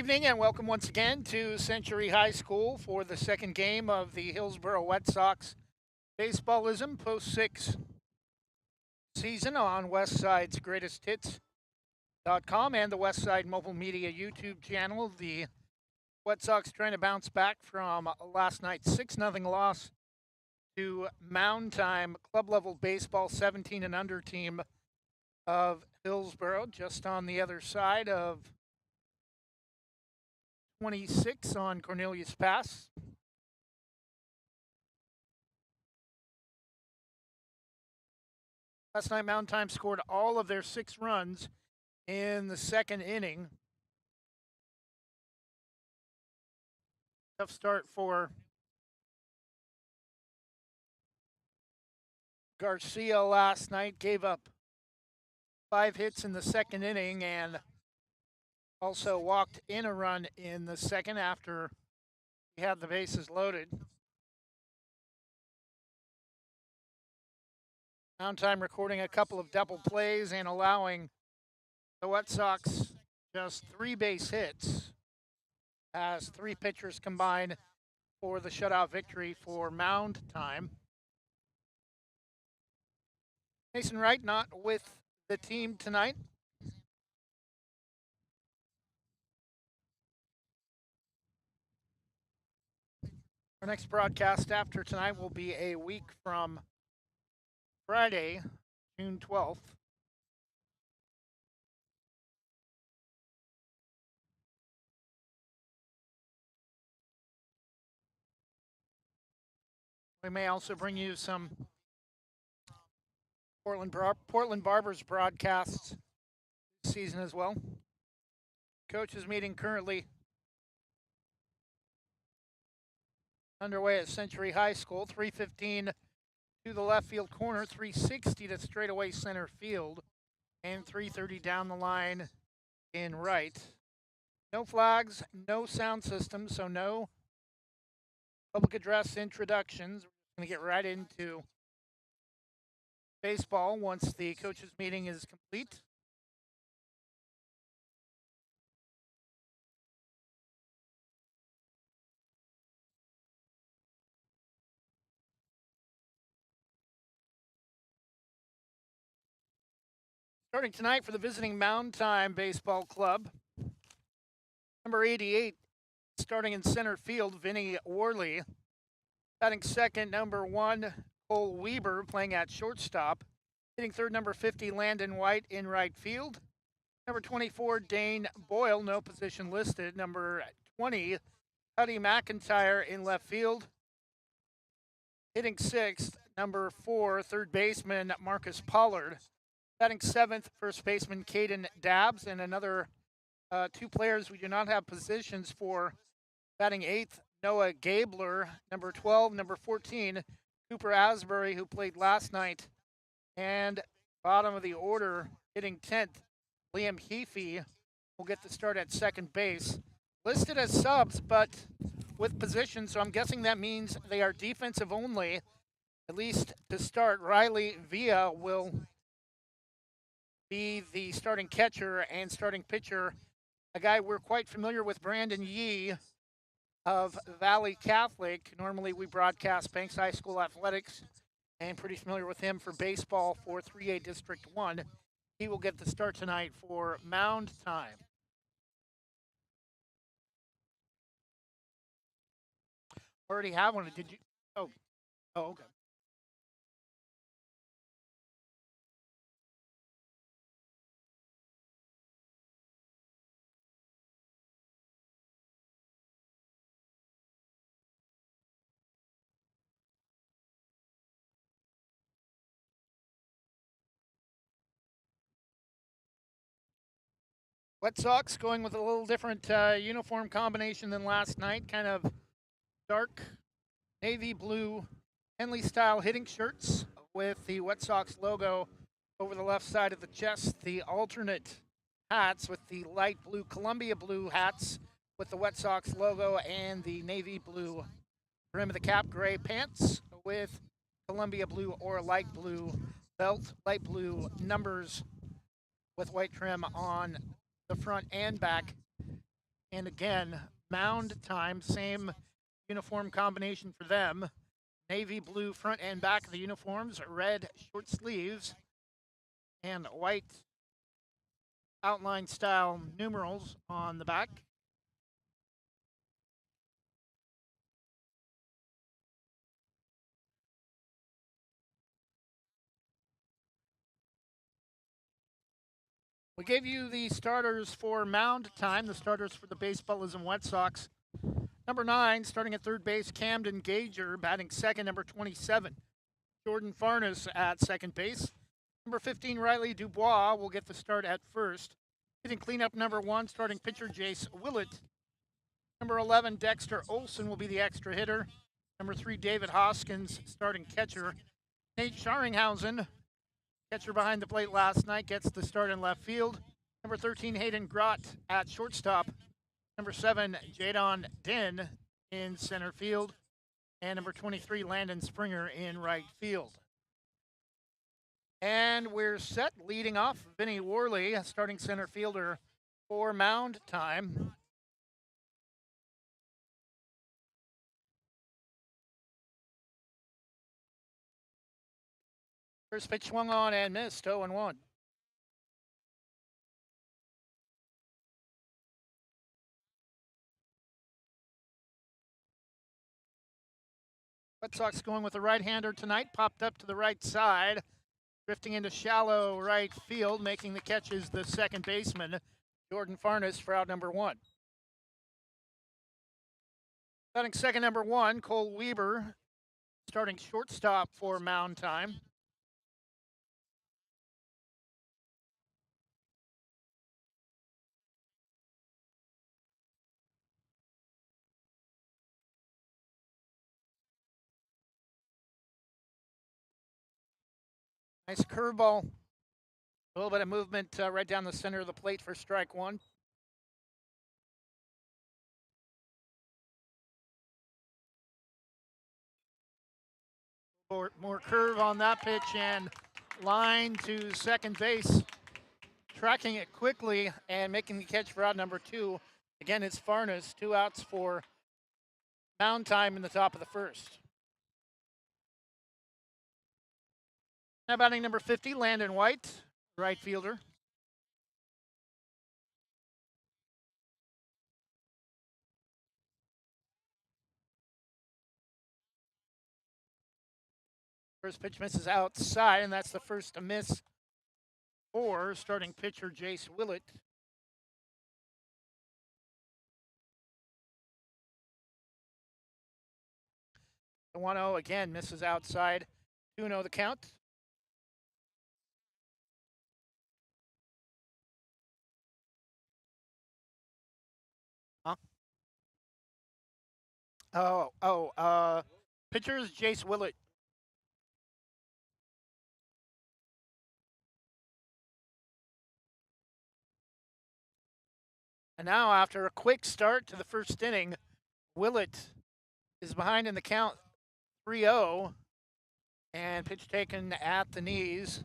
evening and welcome once again to Century High School for the second game of the Hillsboro Wet Sox Baseballism Post 6 season on Westside's Greatest Hits.com and the Westside Mobile Media YouTube channel. The Wet Sox trying to bounce back from last night's 6-0 loss to Moundtime club level baseball 17 and under team of Hillsboro, just on the other side of 26 on Cornelius Pass. Last night, Moundtime scored all of their 6 runs in the second inning. Tough start for Garcia last night. Gave up 5 hits in the second inning and also walked in a run in the second after he had the bases loaded. Moundtime recording a couple of double plays and allowing the Wet Sox just 3 base hits as 3 pitchers combined for the shutout victory for Moundtime. Mason Wright not with the team tonight. Our next broadcast after tonight will be a week from Friday, June 12th. We may also bring you some Portland Barbers broadcasts this season as well. Coaches meeting currently underway at Century High School. 3:15 to the left field corner, 360 to straightaway center field, and 330 down the line in right. No flags, no sound system, so no public address introductions. We're going to get right into baseball once the coaches meeting is complete. Starting tonight for the visiting Moundtime Baseball Club, number 88, starting in center field, Vinny Worley. Batting second, number 1, Cole Weber, playing at shortstop. Hitting third, number 50, Landon White in right field. Number 24, Dane Boyle, no position listed. Number 20, Cuddy McIntyre in left field. Hitting sixth, number 4, third baseman Marcus Pollard. Batting seventh, first baseman Caden Dabbs, and another 2 players we do not have positions for. Batting eighth, Noah Gabler. Number 12, number 14, Cooper Asbury, who played last night. And bottom of the order, hitting 10th, Liam Heafy will get the start at second base. Listed as subs, but with position, so I'm guessing that means they are defensive only, at least to start. Riley Villa will be the starting catcher and starting pitcher, a guy we're quite familiar with, Brandon Yee of Valley Catholic. Normally we broadcast Banks High School athletics, and pretty familiar with him for baseball for 3A District 1. He will get the start tonight for Moundtime. Already have one. Did you? Oh, okay. Wet Sox going with a little different uniform combination than last night. Kind of dark navy blue Henley style hitting shirts with the Wet Sox logo over the left side of the chest. The alternate hats with the light blue Columbia blue hats with the Wet Sox logo, and the navy blue rim of the cap. Gray pants with Columbia blue or light blue belt. Light blue numbers with white trim on the front and back. And again, Moundtime, same uniform combination for them. Navy blue front and back of the uniforms, red short sleeves, and white outline style numerals on the back. We gave you the starters for Moundtime, the starters for the Baseballism Wet Sox. Number 9, starting at third base, Camden Gager, batting second. Number 27, Jordan Farnes at second base. Number 15, Riley Dubois will get the start at first. Hitting cleanup number 1, starting pitcher Jace Willett. Number 11, Dexter Olson will be the extra hitter. Number 3, David Hoskins, starting catcher. Nate Scharringhausen, catcher behind the plate last night, gets the start in left field. Number 13, Hayden Grott at shortstop. Number 7, Jadon Din in center field. And number 23, Landon Springer in right field. And we're set. Leading off, Vinny Worley, starting center fielder for Moundtime. First pitch swung on and missed, 0-1. Red Sox going with a right-hander tonight, popped up to the right side, drifting into shallow right field, making the catch is the second baseman, Jordan Farnes, for out number 1. Batting second, number 1, Cole Weber, starting shortstop for Moundtime. Nice curveball. A little bit of movement right down the center of the plate for strike 1. More curve on that pitch and line to second base. Tracking it quickly and making the catch for out number 2. Again, it's Farnes. 2 outs for Moundtime in the top of the first. Now batting number 50, Landon White, right fielder. First pitch misses outside, and that's the first to miss for starting pitcher Jace Willett. The 1-0 again misses outside. 2-0 the count. Huh? Pitcher is Jace Willett. And now, after a quick start to the first inning, Willett is behind in the count 3-0. And pitch taken at the knees.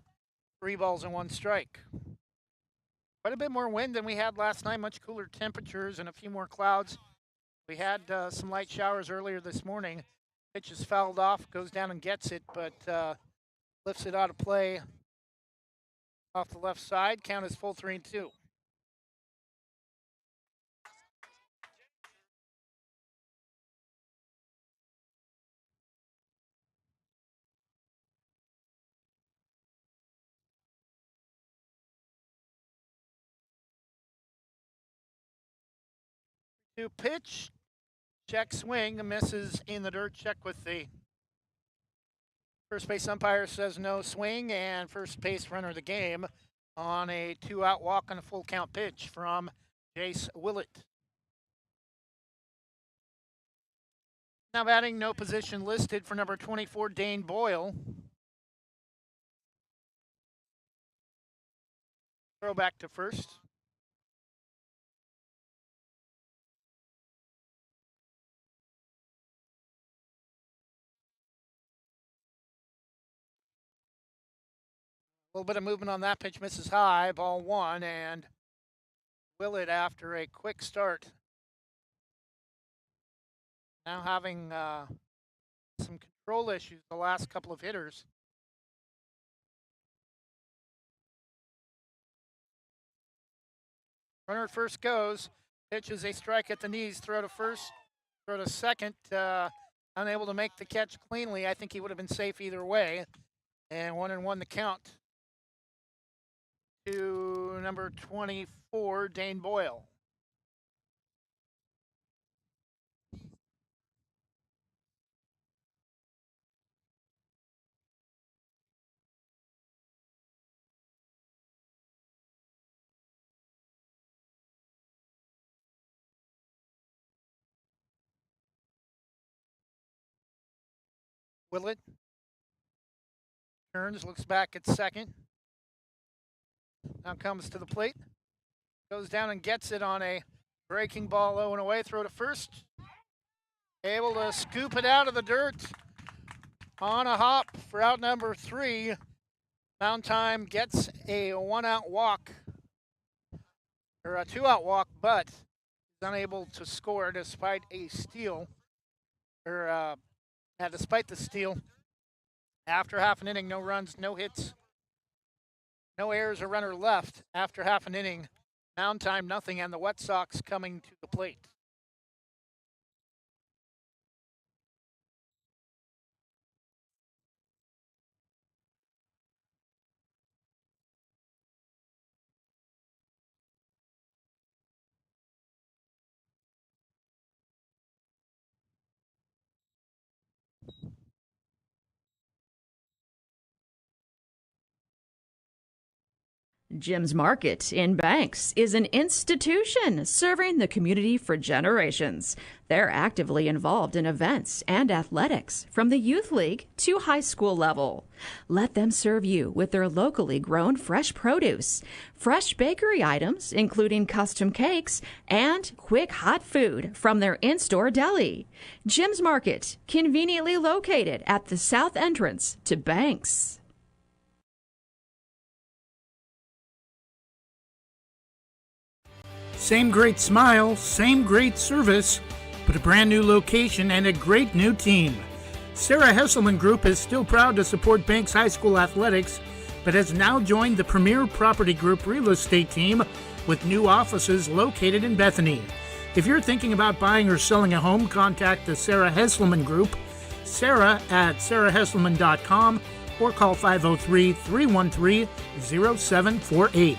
3 balls and 1 strike. Quite a bit more wind than we had last night, much cooler temperatures and a few more clouds. We had some light showers earlier this morning. Pitch is fouled off, goes down and gets it, but lifts it out of play off the left side. Count is full 3-2. To pitch, check swing, misses in the dirt. Check with the first base umpire, says no swing, and first base runner of the game on a 2-out walk on a full count pitch from Jace Willett. Now batting, no position listed for number 24, Dane Boyle. Throw back to first. A little bit of movement on that pitch, misses high, ball 1, and Willett, after a quick start now having some control issues the last couple of hitters. Runner at first goes. Pitch is a strike at the knees. Throw to first. Throw to second. Unable to make the catch cleanly. I think he would have been safe either way. And 1-1 the count to number 24, Dane Boyle. Willett turns, looks back at second. Now comes to the plate. Goes down and gets it on a breaking ball low and away. Throw to first. Able to scoop it out of the dirt on a hop for out number 3. Moundtime gets a 1-out walk, or a 2-out walk, but is unable to score despite a steal, or despite the steal. After half an inning, no runs, no hits, no errors, or runner left. After half an inning, Moundtime nothing, and the Wet Sox coming to the plate. Jim's Market in Banks is an institution serving the community for generations. They're actively involved in events and athletics from the youth league to high school level. Let them serve you with their locally grown fresh produce, fresh bakery items, including custom cakes, and quick hot food from their in-store deli. Jim's Market, conveniently located at the south entrance to Banks. Same great smile, same great service, but a brand new location and a great new team. Sarah Hesselman Group is still proud to support Banks High School athletics, but has now joined the Premier Property Group real estate team with new offices located in Bethany. If you're thinking about buying or selling a home, contact the Sarah Hesselman Group, Sarah at sarahhesselman.com, or call 503-313-0748.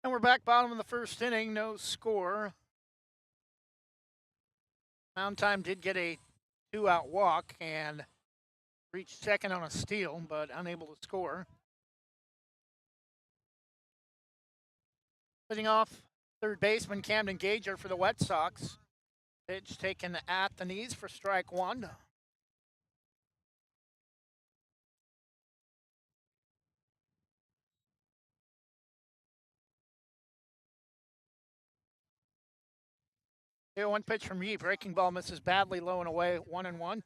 And we're back bottom of the first inning, no score. Moundtime did get a 2-out walk and reached second on a steal, but unable to score. Leading off, third baseman Camden Gager for the Wet Sox. Pitch taken at the knees for strike 1. One pitch from Yee. Breaking ball misses badly low and away. 1-1.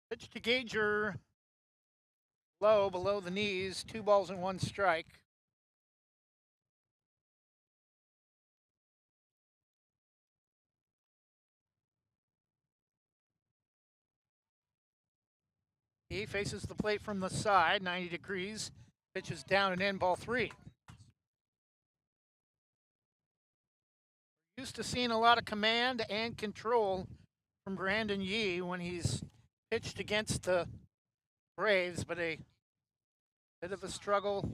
Pitch to Gager. Low, below the knees. 2 balls and 1 strike. He faces the plate from the side, 90 degrees. Pitches down and in, ball 3. Used to seeing a lot of command and control from Brandon Yee when he's pitched against the Braves, but a bit of a struggle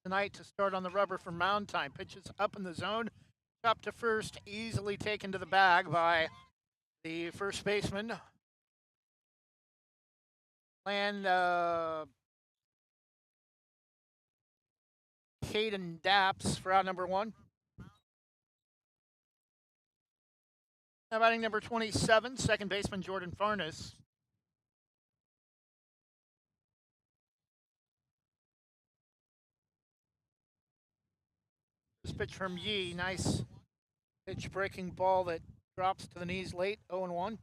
tonight to start on the rubber for Moundtime. Pitches up in the zone, chopped to first, easily taken to the bag by the first baseman. And Caden Daps for out number 1. Now batting number 27, second baseman Jordan Farnes. This pitch from Yee. Nice pitch breaking ball that drops to the knees late. 0-1.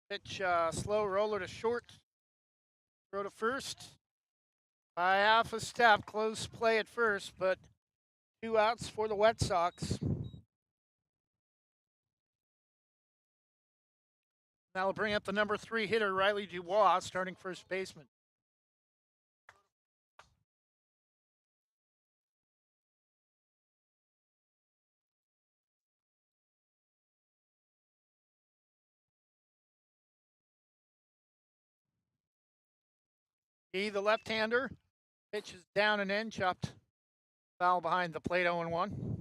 Pitch slow roller to short. Throw to first. By half a step. Close play at first, but 2 outs for the Wet Sox. That'll bring up the number 3 hitter, Riley Dubois, starting first baseman. He, the left-hander, pitch is down and in, chopped foul behind the plate, 0-1.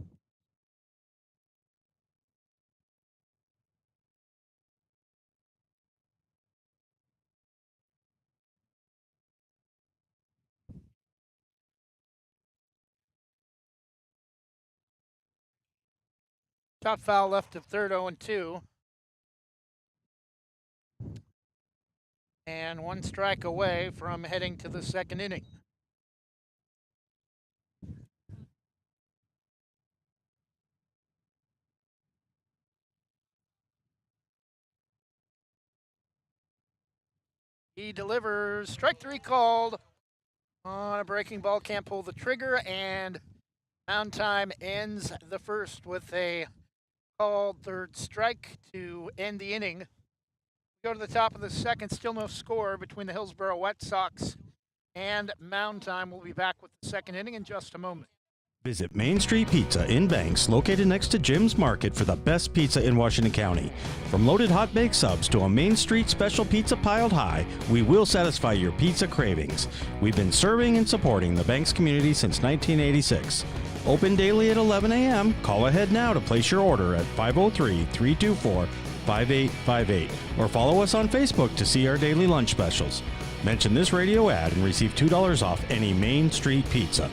Chop foul left of third, 0-2. And 1 strike away from heading to the second inning. He delivers. Strike 3 called on a breaking ball. Can't pull the trigger, and Moundtime ends the first with a called third strike to end the inning. Go to the top of the second. Still no score between the Hillsboro Wet Sox and Moundtime. We'll be back with the second inning in just a moment. Visit Main Street Pizza in Banks, located next to Jim's Market, for the best pizza in Washington County. From loaded hot baked subs to a Main Street special pizza piled high, we will satisfy your pizza cravings. We've been serving and supporting the Banks community since 1986. Open daily at 11 a.m. Call ahead now to place your order at 503-324-5858 or follow us on Facebook to see our daily lunch specials. Mention this radio ad and receive $2 off any Main Street Pizza.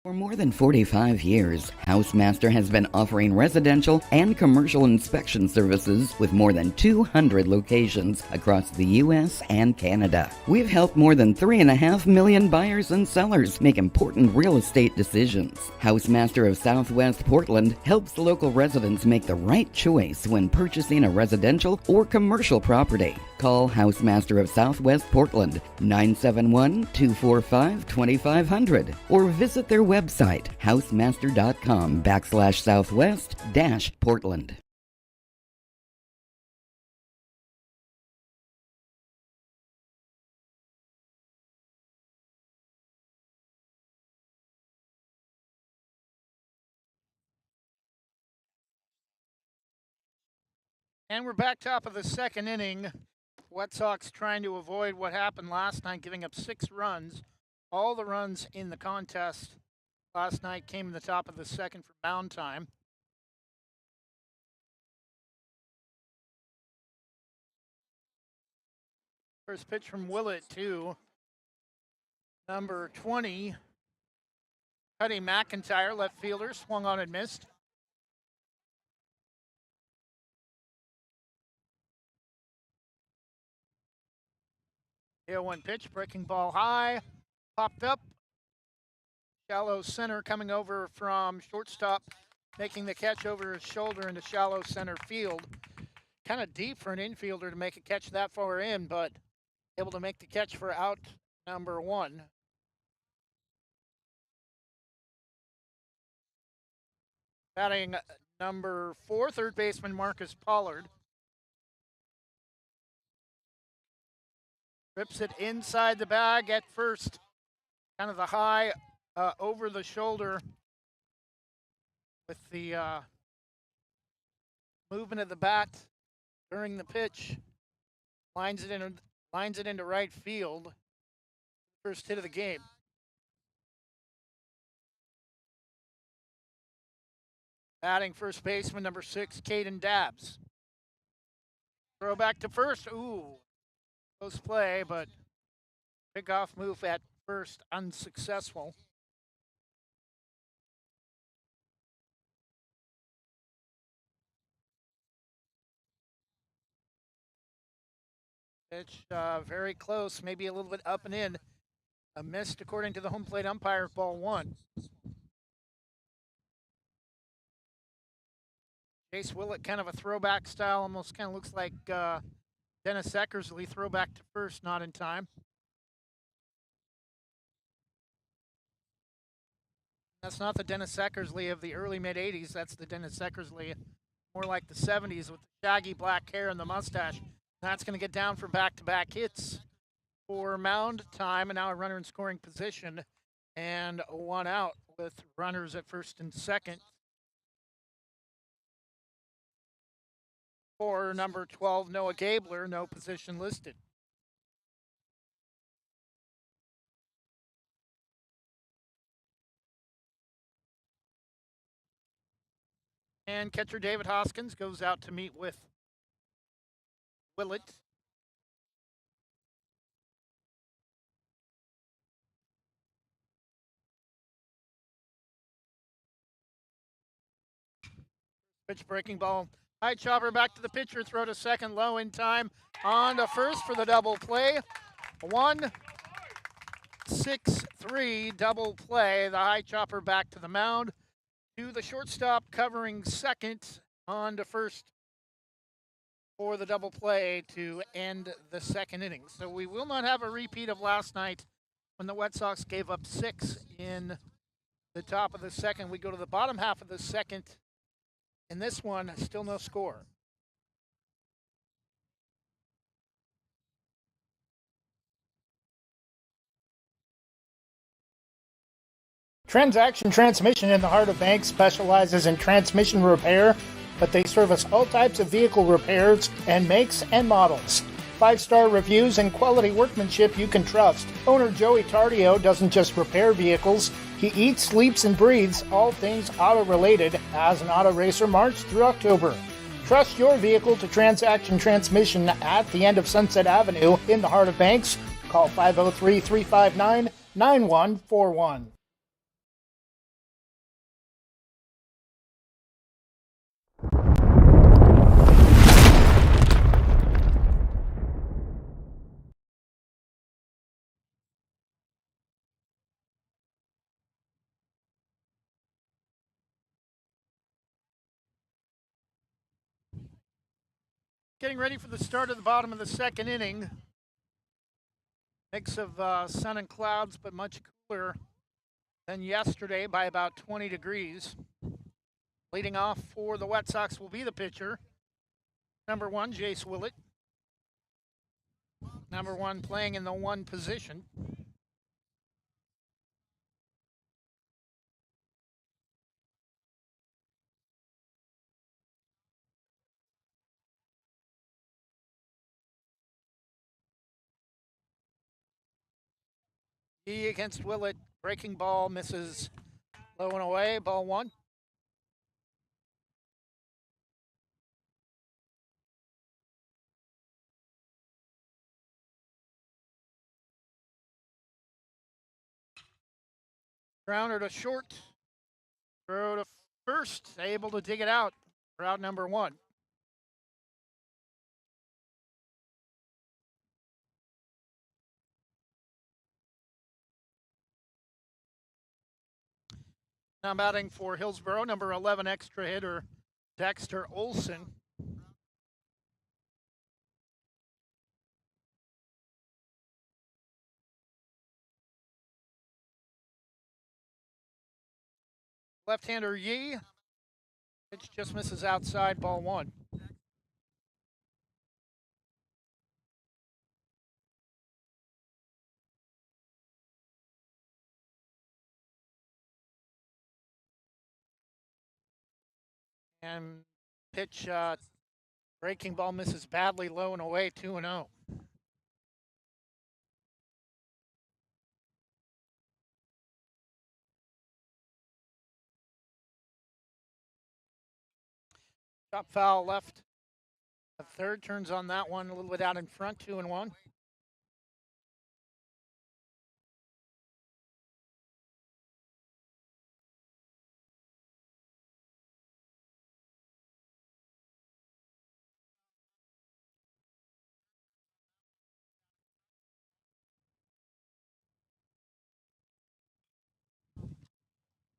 For more than 45 years, Housemaster has been offering residential and commercial inspection services with more than 200 locations across the U.S. and Canada. We've helped more than 3.5 million buyers and sellers make important real estate decisions. Housemaster of Southwest Portland helps local residents make the right choice when purchasing a residential or commercial property. Call Housemaster of Southwest Portland, 971-245-2500, or visit their website, housemaster.com/southwest-Portland. And we're back top of the second inning. Wet Sox trying to avoid what happened last night, giving up 6 runs. All the runs in the contest last night came in the top of the second for Moundtime. First pitch from Willett to number 20, Cuddy McIntyre, left fielder, swung on and missed. The 0-1 pitch, breaking ball high, popped up. Shallow center coming over from shortstop, making the catch over his shoulder into shallow center field. Kind of deep for an infielder to make a catch that far in, but able to make the catch for out number 1. Batting number 4, third baseman Marcus Pollard. Rips it inside the bag at first. Kind of the high over the shoulder with the movement of the bat during the pitch. Lines it into right field. First hit of the game. Batting first baseman number 6, Caden Dabbs. Throw back to first. Ooh. Close play, but pickoff move at first unsuccessful. Pitch very close, maybe a little bit up and in. A missed according to the home plate umpire, ball one. Chase Willett, kind of a throwback style, almost kind of looks like Dennis Eckersley, throwback to first, not in time. That's not the Dennis Eckersley of the early mid 80s. That's the Dennis Eckersley more like the 70s with the shaggy black hair and the mustache. That's going to get down for back to back hits for Moundtime, and now a runner in scoring position and one out with runners at first and second. For number 12, Noah Gabler, no position listed. And catcher David Hoskins goes out to meet with Willett. Pitch breaking ball. High chopper back to the pitcher. Throw to second, low in time. On to first for the double play. 1-6-3 double play. The high chopper back to the mound. To the shortstop covering second. On to first for the double play to end the second inning. So we will not have a repeat of last night when the Red Sox gave up 6 in the top of the second. We go to the bottom half of the second. In this one, still no score. Transaction Transmission in the heart of Banks specializes in transmission repair, but they service all types of vehicle repairs and makes and models. 5-star reviews and quality workmanship you can trust. Owner Joey Tardio doesn't just repair vehicles, he eats, sleeps, and breathes all things auto-related as an auto racer March through October. Trust your vehicle to Transaction Transmission at the end of Sunset Avenue in the heart of Banks. Call 503-359-9141. Getting ready for the start of the bottom of the second inning. Mix of sun and clouds, but much cooler than yesterday by about 20 degrees. Leading off for the Red Sox will be the pitcher. Number 1, Jace Willett. Number 1 playing in the 1 position. He against Willett. Breaking ball misses low and away. Ball 1. Grounder to short. Throw to first. Able to dig it out. Route number 1. Now batting for Hillsboro, number 11 extra hitter Dexter Olson. Left-hander Yee. Pitch just misses outside, ball 1. And pitch breaking ball misses badly low and away, 2-0. Top foul left. The third turns on that one, a little bit out in front, 2-1.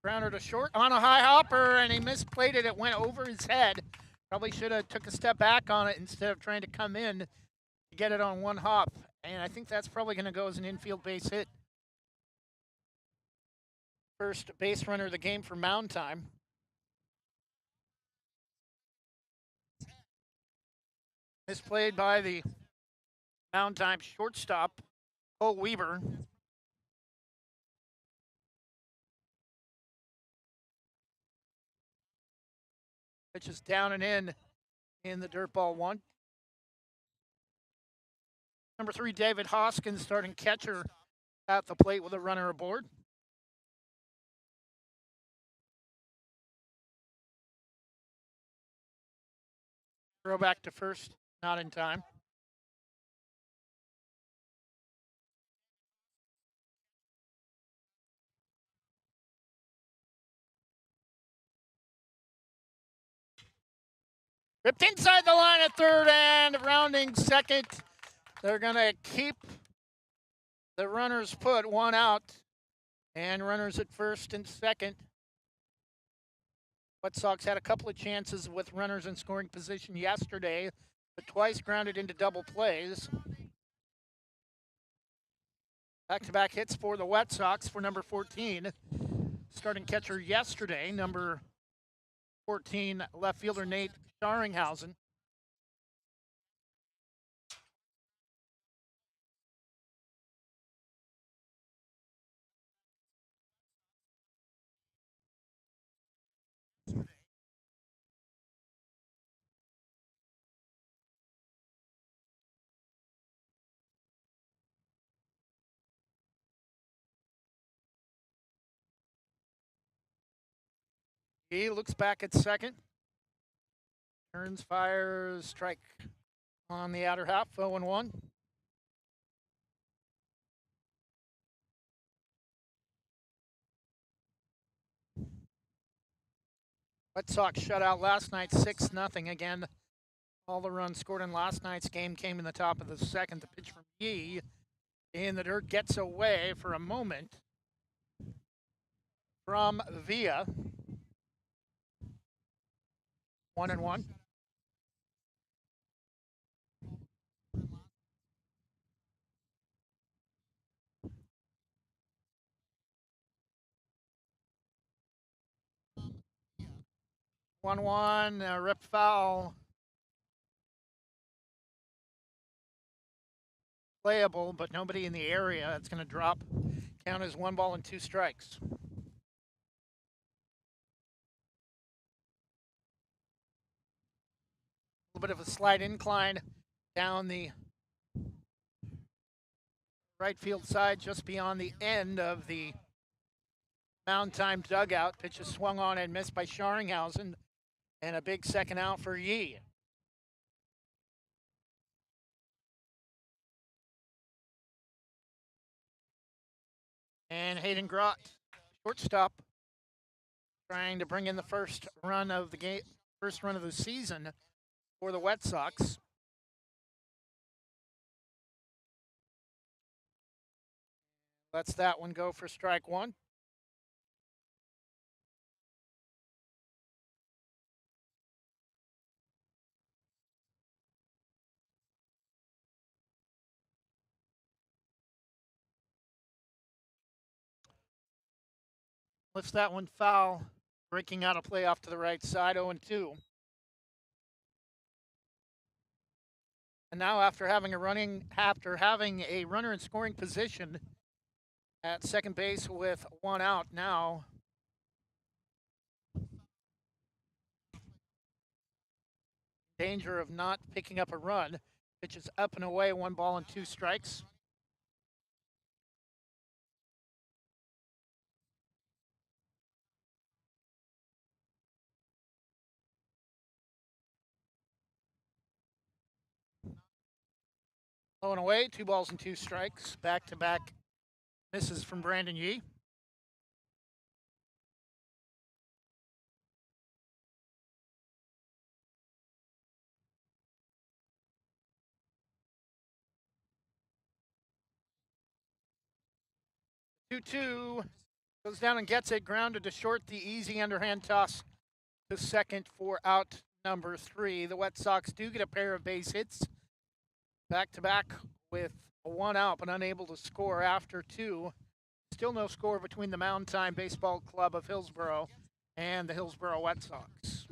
Grounder to short on a high hopper, and he misplayed it. It went over his head. Probably should have took a step back on it instead of trying to come in to get it on one hop. And I think that's probably going to go as an infield base hit. First base runner of the game for Moundtime. Misplayed by the Moundtime shortstop, Cole Weber. Pitch is down and in the dirt ball one. Number 3, David Hoskins, starting catcher at the plate with a runner aboard. Throw back to first, not in time. Ripped inside the line at third and rounding second. They're going to keep the runners put, one out, and runners at first and second. White Sox had a couple of chances with runners in scoring position yesterday, but twice grounded into double plays. Back-to-back hits for the White Sox for number 14. Starting catcher yesterday, number 14, left fielder Nate Scharringhausen. He looks back at second. Turns, fires, strike on the outer half, 0-1. White Sox shut out last night 6-0. Again, all the runs scored in last night's game came in the top of the second. The pitch from Yee in the dirt gets away for a moment from Villa. 1-1. Rip foul. Playable, but nobody in the area. It's going to drop. Count as 1 ball and 2 strikes. A little bit of a slight incline down the right field side, just beyond the end of the Moundtime dugout. Pitch is swung on and missed by Scharringhausen, and a big second out for Yee. And Hayden Grott, shortstop, trying to bring in the first run of the game, first run of the season for the White Sox. Lets that one go for strike one. Lifts that one foul, breaking out a play off to the right side, 0-2. And now after having a runner in scoring position at second base with 1 out, now danger of not picking up a run. Pitch is up and away, 1 ball and 2 strikes. Low and away, 2 balls and 2 strikes. Back-to-back misses from Brandon Yee. Two-two. Goes down and gets it, grounded to short. The easy underhand toss to second for out number 3. The Wet Sox do get a pair of base hits back to back with one out, but unable to score after 2. Still no score between the Moundtime Baseball Club of Hillsboro and the Hillsboro Wet Sox.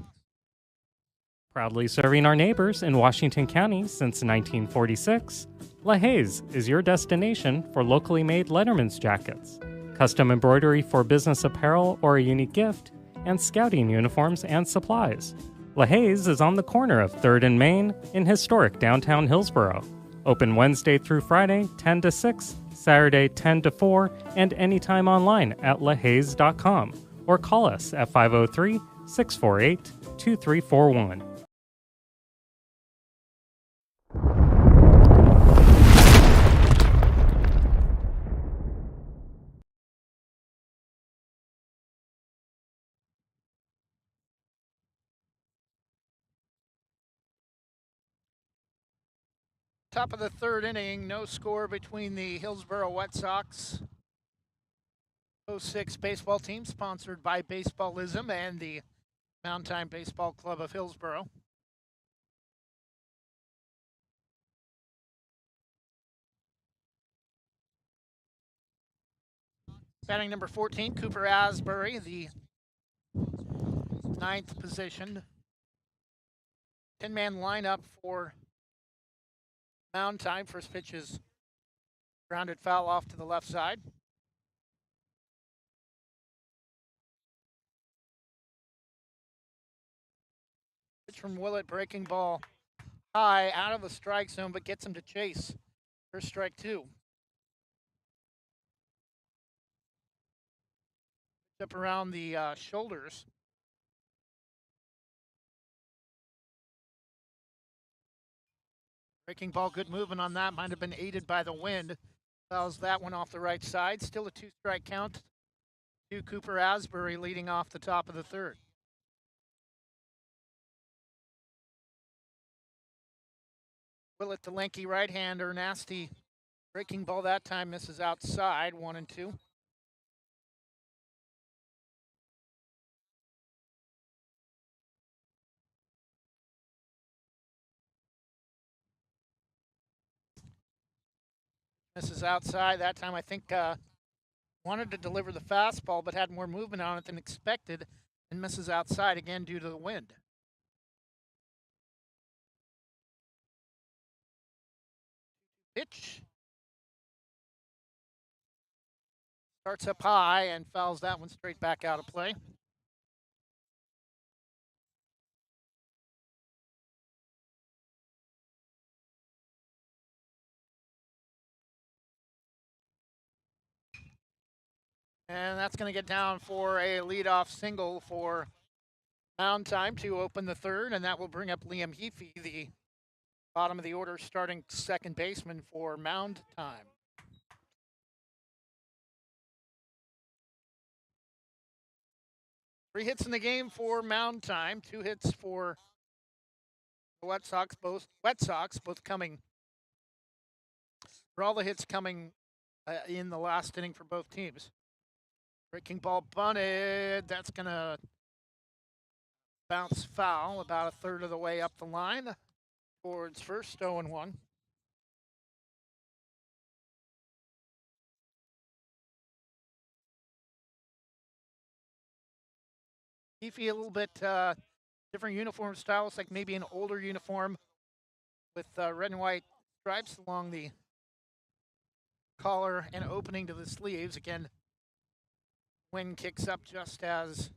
Proudly serving our neighbors in Washington County since 1946, La Haze is your destination for locally made Letterman's jackets, custom embroidery for business apparel or a unique gift, and scouting uniforms and supplies. La Haze is on the corner of 3rd and Main in historic downtown Hillsboro. Open Wednesday through Friday, 10 to 6, Saturday, 10 to 4, and anytime online at lahaze.com or call us at 503 648 2341. Top of the 3rd inning, no score between the Hillsboro Wet Sox 06 baseball team, sponsored by Baseballism and the Moundtime Baseball Club of Hillsboro. Batting number 14, Cooper Asbury, the 9th position. 10-man lineup for Moundtime. First pitch is grounded foul off to the left side. Pitch from Willett, breaking ball high out of the strike zone, but gets him to chase. First strike 2. Up around the shoulders. Breaking ball, good movement on that. Might have been aided by the wind. Fouls that one off the right side. Still a 2-strike count to Cooper Asbury, leading off the top of the 3rd. Willett, the lanky right-hander, nasty breaking ball that time, misses outside, 1-2. Misses outside that time. I think wanted to deliver the fastball, but had more movement on it than expected, and misses outside again due to the wind. Pitch. Starts up high and fouls that one straight back out of play. And that's going to get down for a leadoff single for Moundtime to open the 3rd, and that will bring up Liam Heafy, the bottom of the order starting second baseman for Moundtime. Three hits in the game for Moundtime, 2 hits for the Wet Sox, both coming, for all the hits coming in the last inning for both teams. Breaking ball bunted. That's going to bounce foul about a third of the way up the line towards first, 0-1. Heafy, a little bit different uniform styles, like maybe an older uniform with red and white stripes along the collar and opening to the sleeves. Again, wind kicks up just as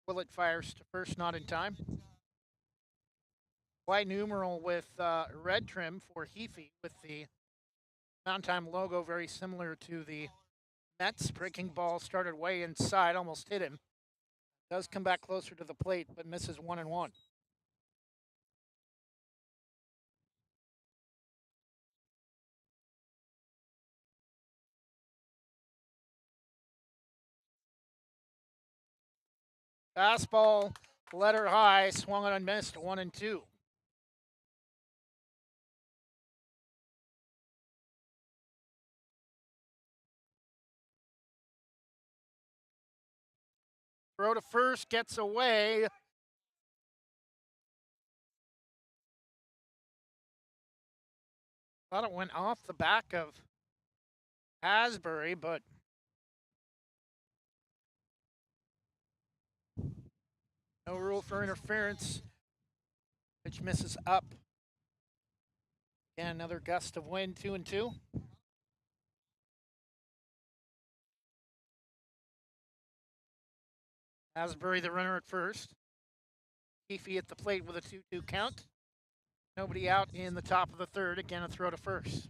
Willett fires to first, not in time. White numeral with red trim for Heafy, with the Moundtime logo very similar to the Mets. Breaking ball started way inside, almost hit him. Does come back closer to the plate, but misses 1-1. Fastball, letter high, swung and missed, 1-2. throw to first gets away. Thought it went off the back of Asbury, but no rule for interference. Pitch misses up. And another gust of wind, 2-2. Asbury, the runner at first. Keefe at the plate with a 2-2 count. Nobody out in the top of the third. Again, a throw to first.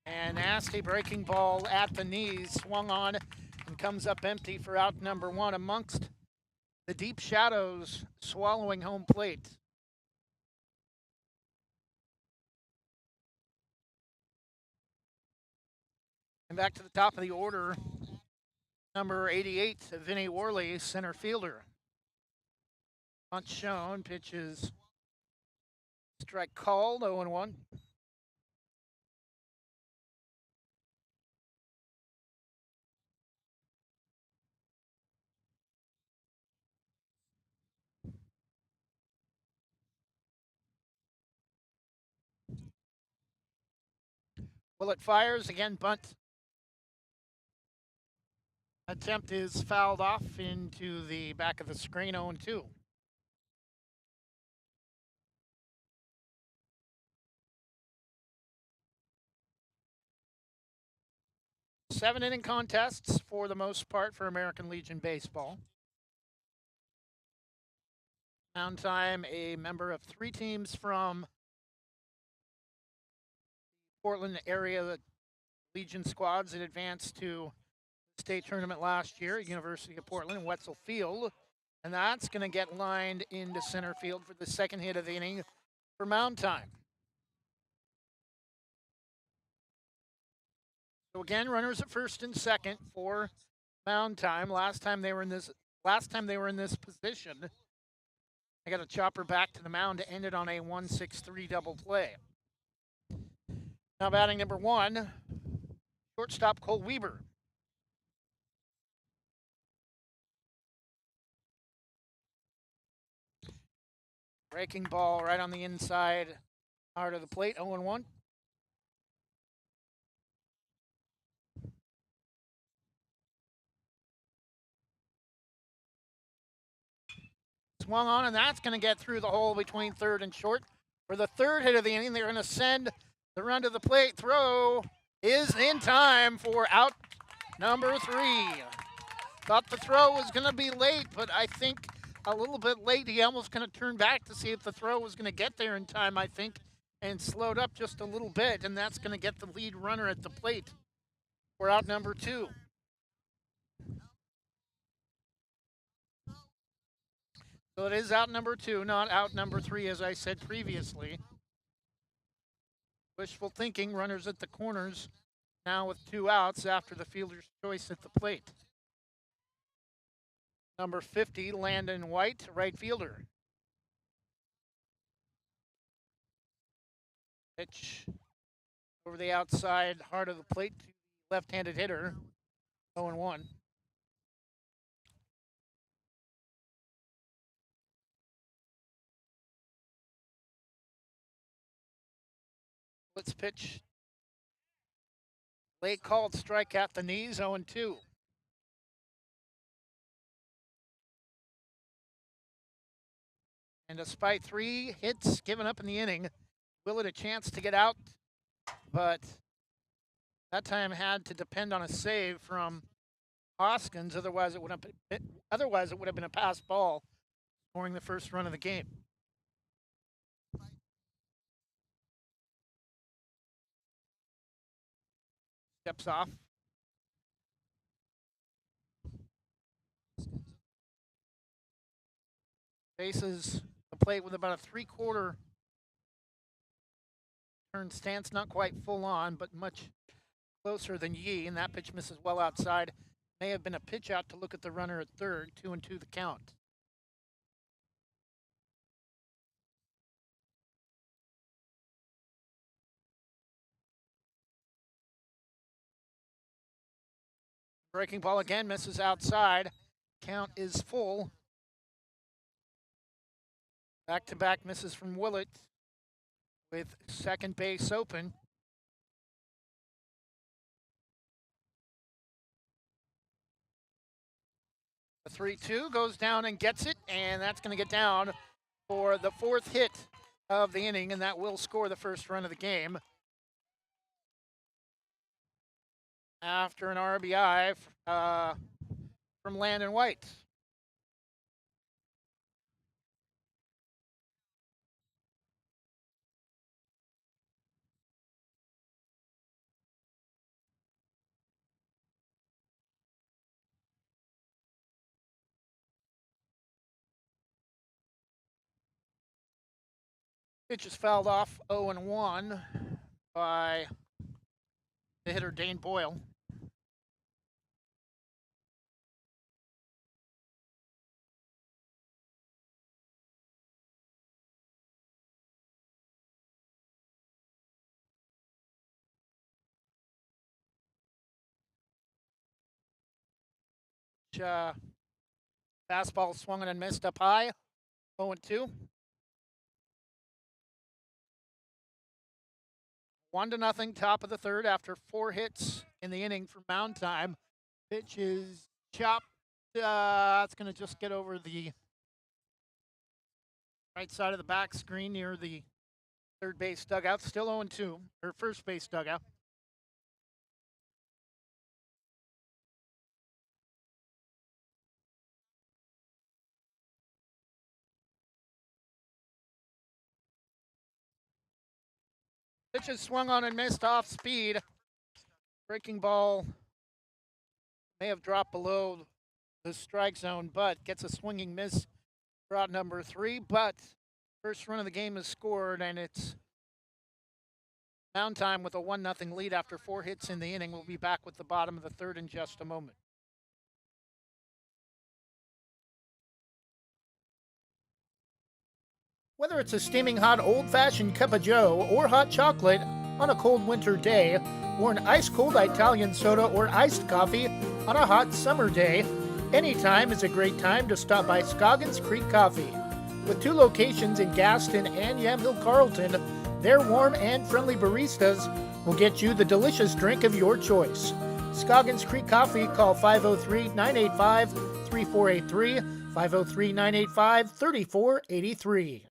And nasty breaking ball at the knees, swung on and comes up empty for out number one amongst the deep shadows swallowing home plate. And back to the top of the order, number 88, Vinny Worley, center fielder. Bunt shown, pitches strike called, 0-1. Willett fires, again bunt. Attempt is fouled off into the back of the screen, 0-2. Seven-inning contests for the most part for American Legion Baseball. Moundtime, a member of three teams from Portland area, the Legion squads that advanced to the state tournament last year at University of Portland, Wetzel Field. And that's going to get lined into center field for the second hit of the inning for Moundtime. So again, runners at first and second for Moundtime. Last time they were in this position, they got a chopper back to the mound to end it on a 1-6-3 double play. Now batting number one, shortstop Cole Weber. Breaking ball right on the inside part of the plate, 0-1. Swung on, and that's going to get through the hole between third and short. For the third hit of the inning, they're going to send the run to the plate. Throw is in time for out number three. Thought the throw was going to be late, but I think a little bit late. He almost going to turn back to see if the throw was going to get there in time, I think, and slowed up just a little bit, and that's going to get the lead runner at the plate for out number two. So it is out number two, not out number three, as I said previously. Wishful thinking, runners at the corners now with two outs after the fielder's choice at the plate. Number 50, Landon White, right fielder. Pitch over the outside heart of the plate to the left-handed hitter, 0-1. Let's pitch. Late called strike at the knees, 0-2. And despite three hits given up in the inning, Willett a chance to get out, but that time had to depend on a save from Hoskins. Otherwise, it would have been a pass ball, scoring the first run of the game. Steps off. Faces the plate with about a three-quarter turn stance, not quite full on, but much closer than Yee, and that pitch misses well outside. May have been a pitch out to look at the runner at third, 2-2 the count. Breaking ball again, misses outside. Count is full. Back-to-back misses from Willett with second base open. The 3-2 goes down and gets it, and that's going to get down for the fourth hit of the inning, and that will score the first run of the game. After an RBI from Landon White. Pitch is fouled off 0-1 by the hitter Dane Boyle. Fastball swung and missed up high, 0-2. 1-0, top of the third after 4 hits in the inning for Moundtime. Pitch is chopped. It's going to just get over the right side of the back screen near the third base dugout. Still 0-2, or first base dugout. Pitch is swung on and missed off speed. Breaking ball may have dropped below the strike zone, but gets a swinging miss for out number 3. But first run of the game is scored, and it's Moundtime with a 1-0 lead after 4 hits in the inning. We'll be back with the bottom of the third in just a moment. Whether it's a steaming hot old-fashioned cup of joe or hot chocolate on a cold winter day, or an ice-cold Italian soda or iced coffee on a hot summer day, any time is a great time to stop by Scoggins Creek Coffee. With 2 locations in Gaston and Yamhill Carlton, their warm and friendly baristas will get you the delicious drink of your choice. Scoggins Creek Coffee, call 503-985-3483, 503-985-3483.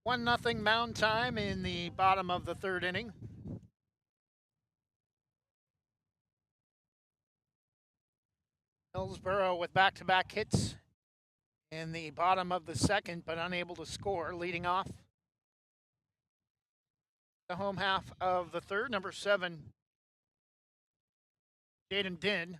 One nothing Moundtime in the bottom of the third inning. Hillsboro with back-to-back hits in the bottom of the second, but unable to score, leading off the home half of the third. Number 7, Jaden Din.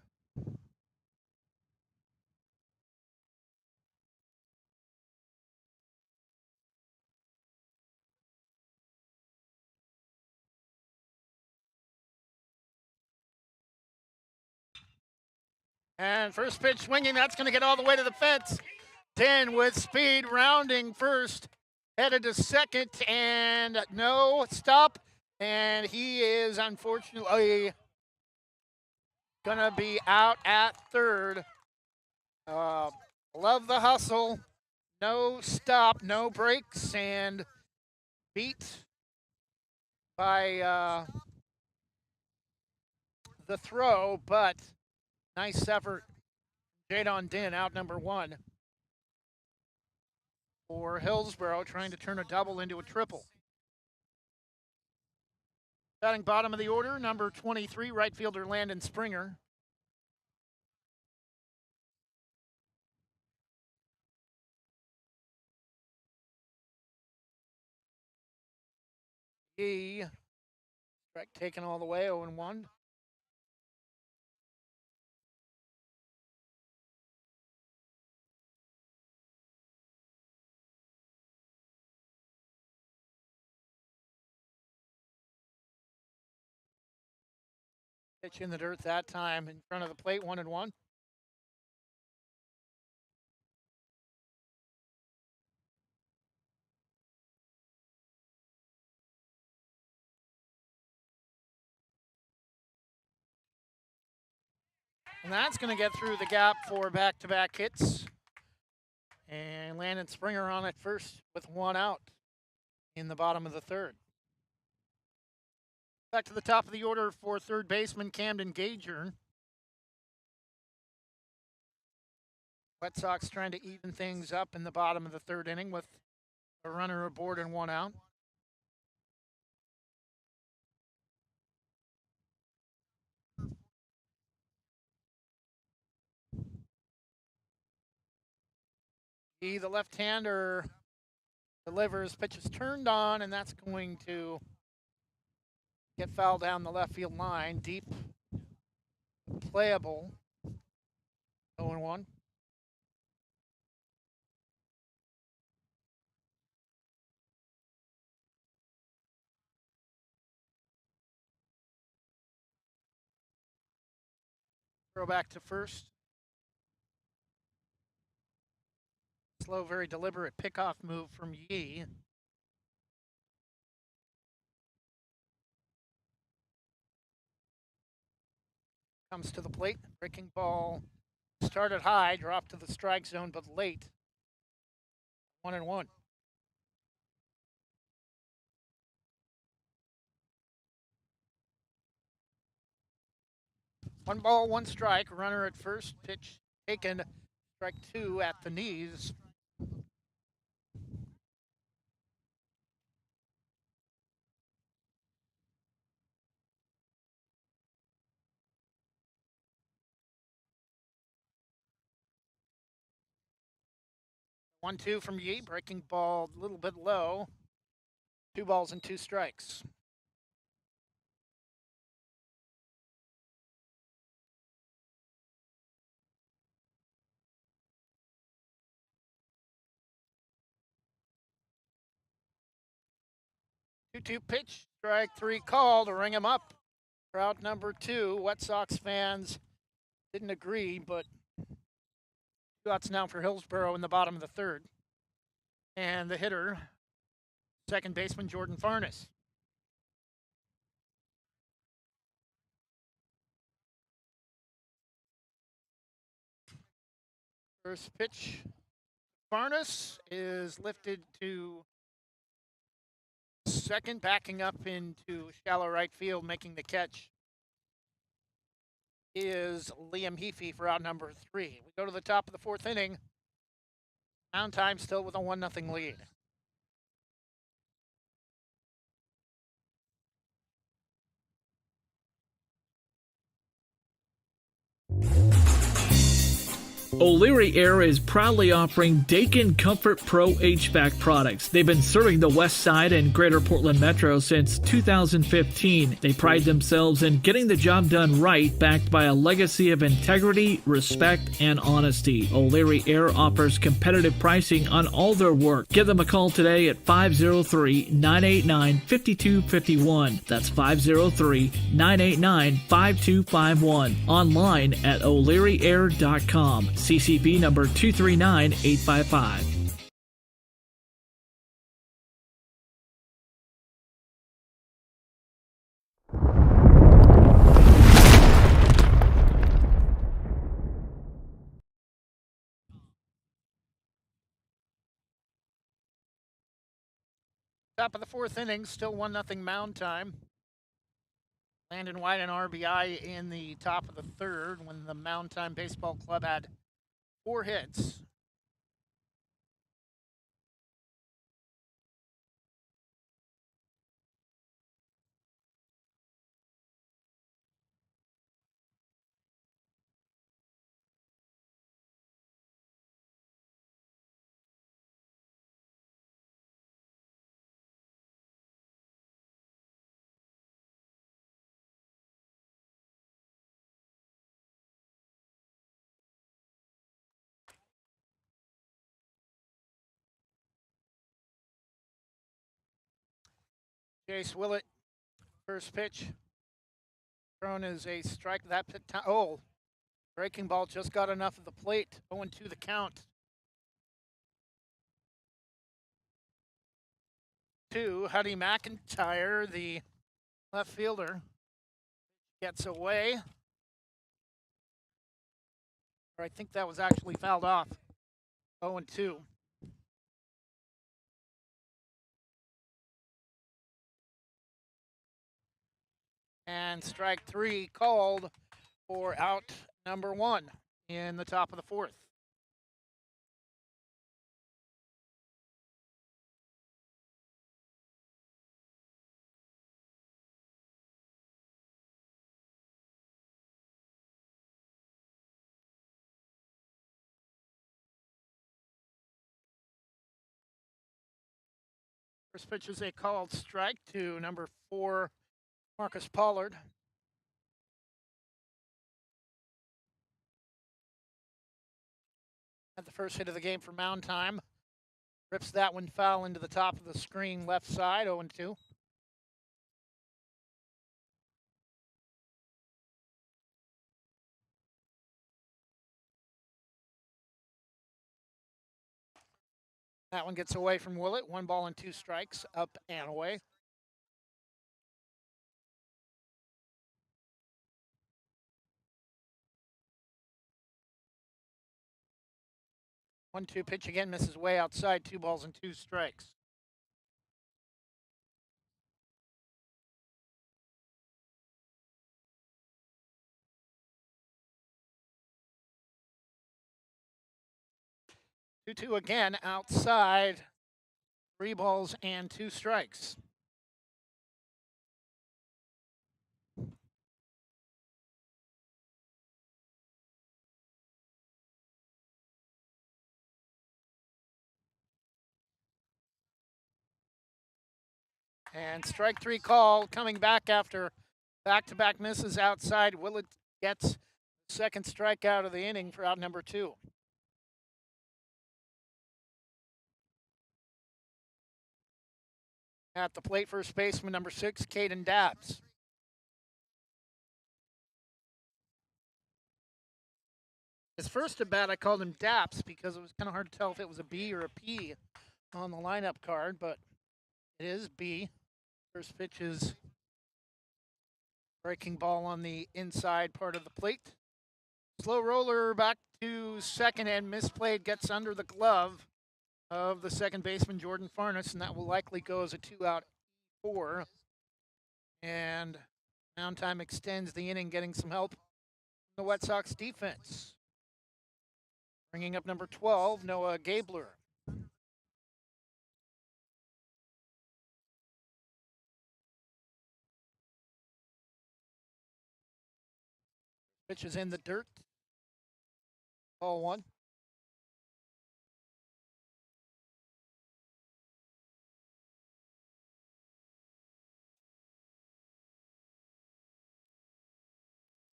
And first pitch swinging, that's going to get all the way to the fence. Din with speed, rounding first, headed to second, and no, stop. And he is unfortunately going to be out at third. Love the hustle. No stop, no breaks, and beat by the throw, but nice effort. Jadon Din out number 1 for Hillsboro, trying to turn a double into a triple. Batting bottom of the order, number 23, right fielder Landon Springer. Strike taken all the way, 0-1. Pitch in the dirt that time in front of the plate, 1-1. And that's going to get through the gap for back-to-back hits. And Landon Springer on at first with one out in the bottom of the third. Back to the top of the order for third baseman Camden Gager. Red Sox trying to even things up in the bottom of the third inning with a runner aboard and one out. The left-hander delivers, pitch is turned on, and that's going to get fouled down the left field line. Deep, playable. 0-1. Throw back to first. Slow, very deliberate pickoff move from Yee. Comes to the plate. Breaking ball started high, dropped to the strike zone, but late. 1-1. One ball, one strike. Runner at first. Pitch taken. Strike two at the knees. One, two from Yee. Breaking ball a little bit low. 2 balls and 2 strikes. Two pitch, strike 3 call to ring him up. Crowd number 2. Wet Sox fans didn't agree, but 2 outs now for Hillsboro in the bottom of the third. And the hitter, second baseman Jordan Farnes. First pitch, Farnes is lifted to second, backing up into shallow right field, making the catch is Liam Heafy for out number 3. We go to the top of the 4th inning. Moundtime still with a 1-0 lead. O'Leary Air is proudly offering Dakin Comfort Pro HVAC products. They've been serving the West Side and Greater Portland Metro since 2015. They pride themselves in getting the job done right, backed by a legacy of integrity, respect, and honesty. O'Leary Air offers competitive pricing on all their work. Give them a call today at 503-989-5251. That's 503-989-5251. Online at o'learyair.com. CCP number 239855. Top of the 4th inning, still 1-0 Moundtime. Landon White and RBI in the top of the 3rd when the Moundtime Baseball Club had 4 hits. Chase Willett, first pitch. Thrown is a strike. Oh, breaking ball just got enough of the plate. 0-2 the count. 2, Huddy McIntyre, the left fielder, gets away. Or I think that was actually fouled off. 0-2. And strike 3 called for out number 1 in the top of the 4th. First pitch is a called strike to number 4, Marcus Pollard. At the first hit of the game for Moundtime. Rips that one foul into the top of the screen left side, 0-2. That one gets away from Willett. 1 ball and 2 strikes, up and away. One-two pitch again, misses way outside. 2 balls and 2 strikes. Two again outside. 3 balls and 2 strikes. And strike 3 call coming back after back-to-back misses outside. Willett gets the second strikeout of the inning for out number 2. At the plate, first baseman number 6, Caden Dabbs. His first at bat, I called him Daps because it was kind of hard to tell if it was a B or a P on the lineup card, but it is B. First pitch is breaking ball on the inside part of the plate. Slow roller back to second and misplayed, gets under the glove of the second baseman, Jordan Farnes, and that will likely go as a 2-out 4. And Moundtime extends the inning, getting some help from the White Sox defense. Bringing up number 12, Noah Gabler. Pitch is in the dirt. Ball 1.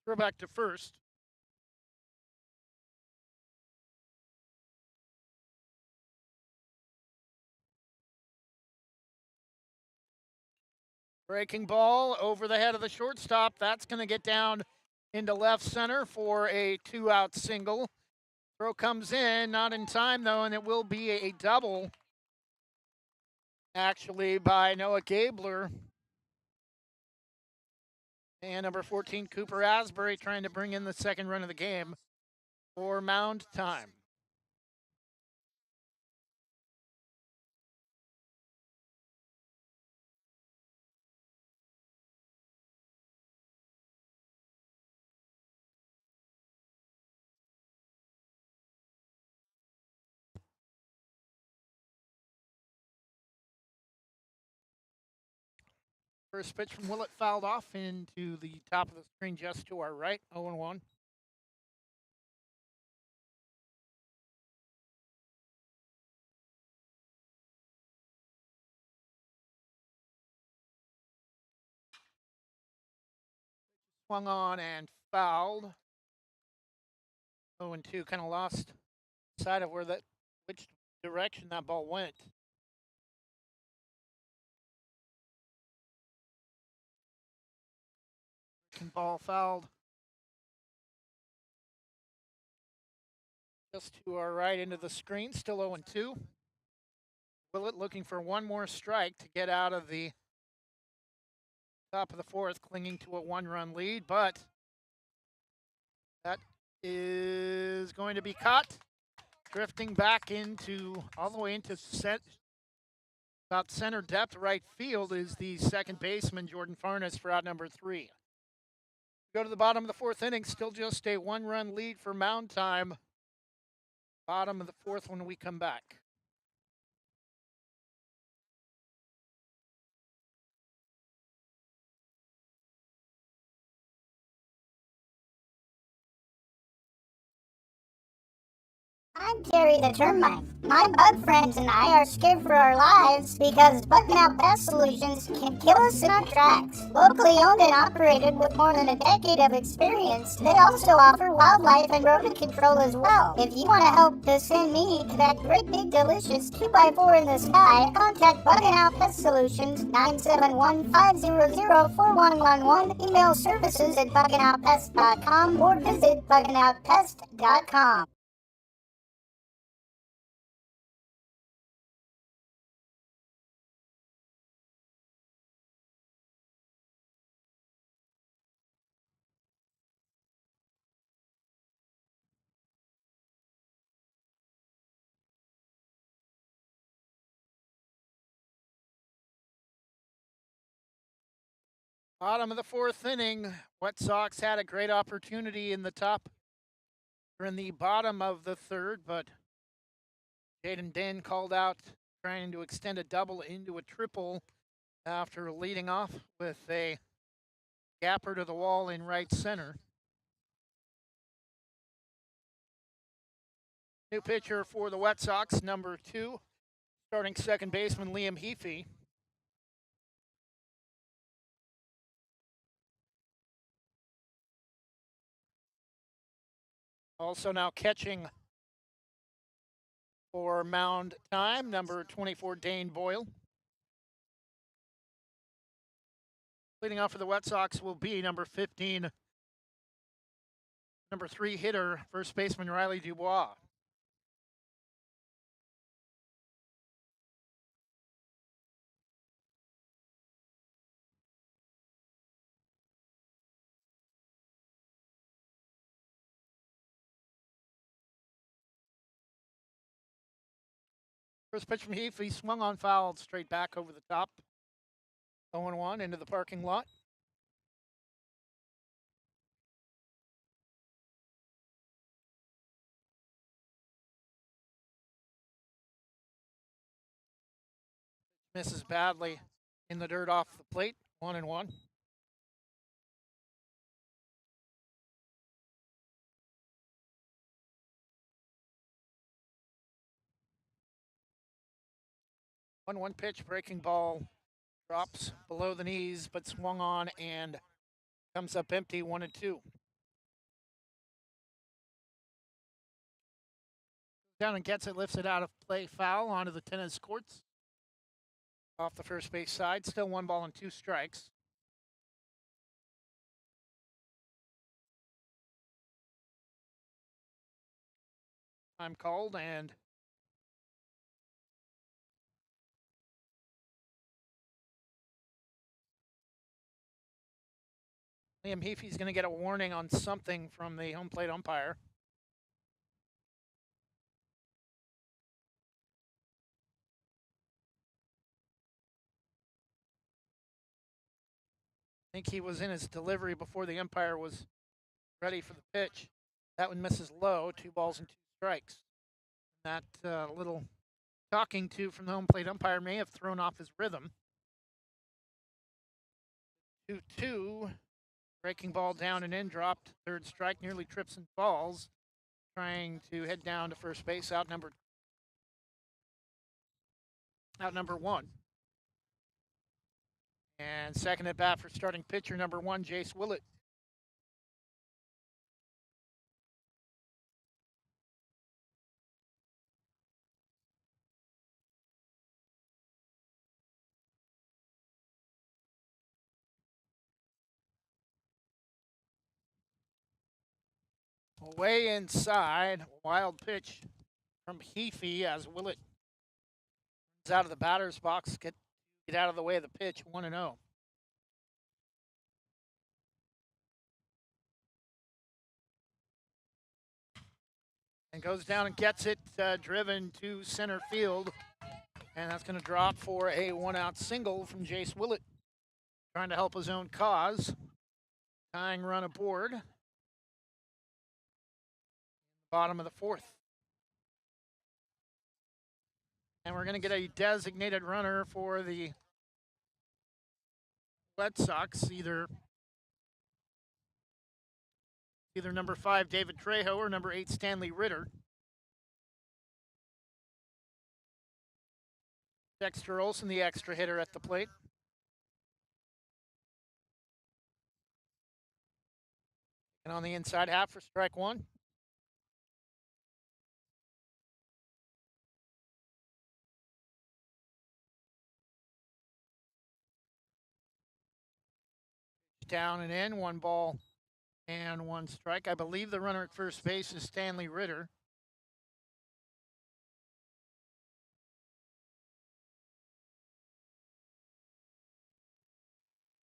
Throw back to first. Breaking ball over the head of the shortstop. That's going to get down into left center for a 2-out single. Throw comes in, not in time though, and it will be a double actually by Noah Gabler. And number 14, Cooper Asbury, trying to bring in the second run of the game for Moundtime. First pitch from Willett fouled off into the top of the screen just to our right, 0-1. Swung on and fouled. 0-2, kind of lost sight of which direction that ball went. Breaking ball fouled just to our right into the screen. Still 0-2. Willett looking for one more strike to get out of the top of the fourth, clinging to a one-run lead, but that is going to be caught. Drifting back into, all the way into about center depth right field is the second baseman, Jordan Farnes, for out number 3. Go to the bottom of the fourth inning, still just a one-run lead for Moundtime. Bottom of the fourth when we come back. I'm Terry the Termite. My bug friends and I are scared for our lives because bugging out pest solutions can kill us in our tracks. Locally owned and operated with more than a decade of experience, they also offer wildlife and rodent control as well. If you want to help to send me to that great big delicious 2x4 in the sky, contact Bugging Out Pest Solutions 971-500-4111, email services at buggingoutpest.com or visit buggingoutpest.com. Bottom of the fourth inning, White Sox had a great opportunity in the top, or in the bottom of the third, but Jaden Den called out, trying to extend a double into a triple after leading off with a gapper to the wall in right center. New pitcher for the White Sox, number 2, starting second baseman Liam Heafy. Also now catching for Moundtime, number 24, Dane Boyle. Leading off for the White Sox will be number 15, number 3 hitter, first baseman Riley Dubois. First pitch from Heath, he swung on, fouled straight back over the top. 0-1 into the parking lot. Misses badly in the dirt off the plate. 1-1. One pitch, breaking ball drops below the knees, but swung on and comes up empty. 1-2. Down and gets it, lifts it out of play, foul onto the tennis courts. Off the first base side, still 1 ball and 2 strikes. Time called, and Liam Heafy's going to get a warning on something from the home plate umpire. I think he was in his delivery before the umpire was ready for the pitch. That one misses low, 2 balls and 2 strikes. That little talking to from the home plate umpire may have thrown off his rhythm. 2-2, breaking ball down and in, dropped, third strike, nearly trips and falls, trying to head down to first base, out number 1. And second at bat for starting pitcher number 1, Jace Willett. Way inside, wild pitch from Heafy as Willett is out of the batter's box. Get out of the way of the pitch. 1-0. And goes down and gets it, driven to center field. And that's going to drop for a one-out single from Jace Willett, trying to help his own cause. Tying run aboard. Bottom of the fourth. And we're going to get a designated runner for the Red Sox, either number 5, David Trejo, or number 8, Stanley Ritter. Dexter Olson, the extra hitter at the plate. And on the inside half for strike one. Down and in, 1 ball and 1 strike. I believe the runner at first base is Stanley Ritter.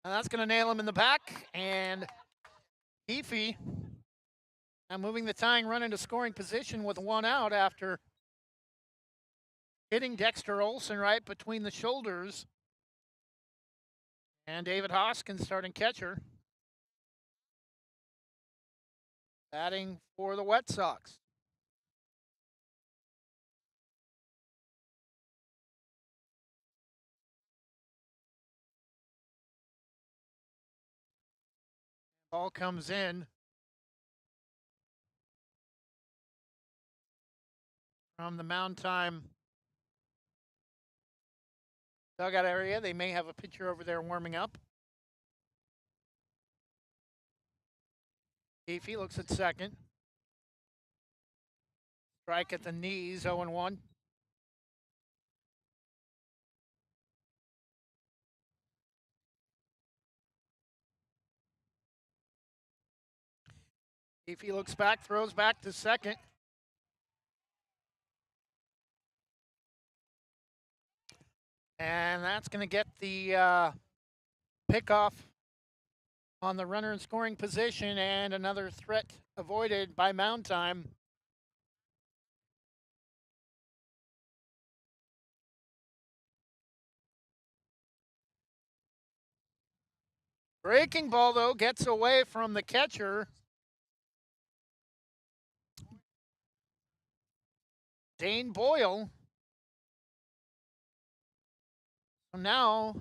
And that's going to nail him in the back. And Heafy now moving the tying run into scoring position with 1 out after hitting Dexter Olson right between the shoulders. And David Hoskins, starting catcher, batting for the Red Sox. Ball comes in from the Moundtime dugout area. They may have a pitcher over there warming up. Heafy looks at second. Strike at the knees, 0-1. Heafy looks back, throws back to second. And that's going to get the pickoff on the runner in scoring position, and another threat avoided by Moundtime. Breaking ball, though, gets away from the catcher. Dane Boyle. So now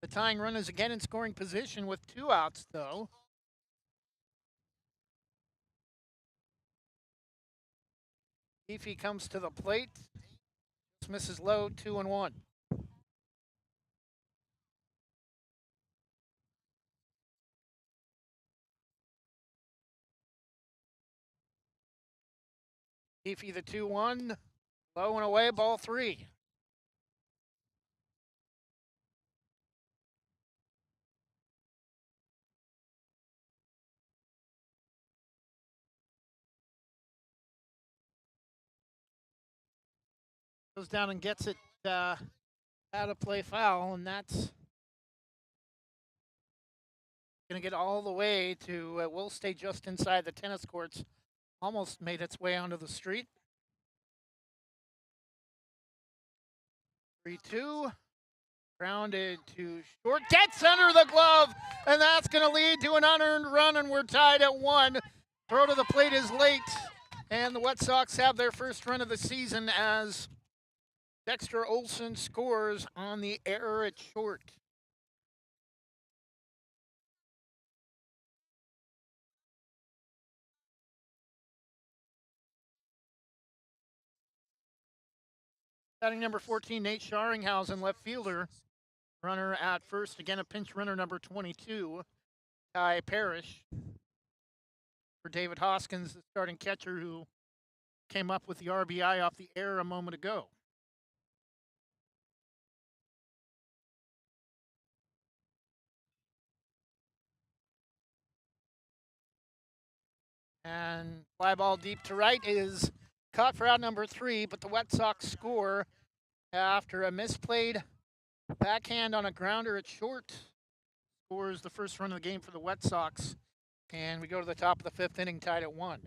the tying run is again in scoring position with 2 outs, though. Heafy comes to the plate. Just misses low, 2-1. Heafy the 2-1. Low and away, ball 3. Goes down and gets it out of play foul, and that's going to get all the way to, will stay just inside the tennis courts. Almost made its way onto the street. 3-2. Grounded to short. Gets under the glove, and that's going to lead to an unearned run, and we're tied at 1. Throw to the plate is late, and the Red Sox have their first run of the season as Dexter Olson scores on the error at short. Batting number 14, Nate Scharinghausen, left fielder. Runner at first, again a pinch runner number 22, Ty Parrish. For David Hoskins, the starting catcher who came up with the RBI off the error a moment ago. And fly ball deep to right is caught for out number 3, but the Wet Sox score after a misplayed backhand on a grounder at short. Scores the first run of the game for the Wet Sox. And we go to the top of the 5th inning, tied at 1.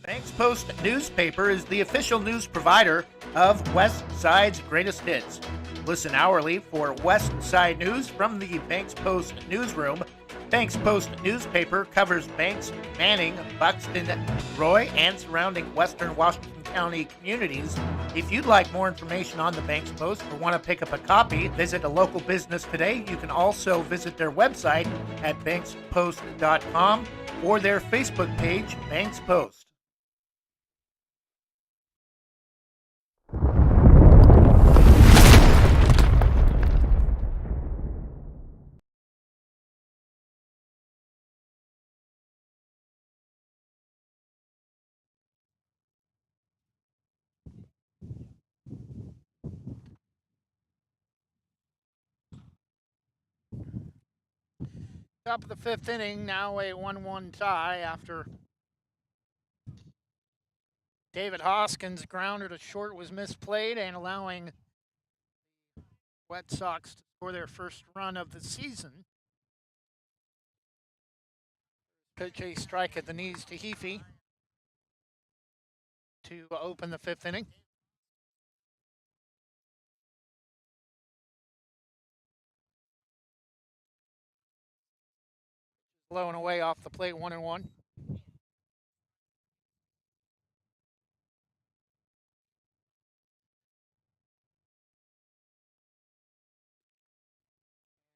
Banks Post newspaper is the official news provider of West Side's greatest hits. Listen hourly for West Side news from the Banks Post newsroom. Banks Post newspaper covers Banks, Manning, Buxton, Roy, and surrounding western Washington County communities. If you'd like more information on the Banks Post or want to pick up a copy, visit a local business today. You can also visit their website at bankspost.com or their Facebook page, Banks Post. Top of the 5th inning, now a 1-1 tie after David Hoskins' grounder to short was misplayed and allowing Wet Sox to score their first run of the season. Pitch a strike at the knees to Heafy to open the 5th inning. Low and away off the plate, 1-1.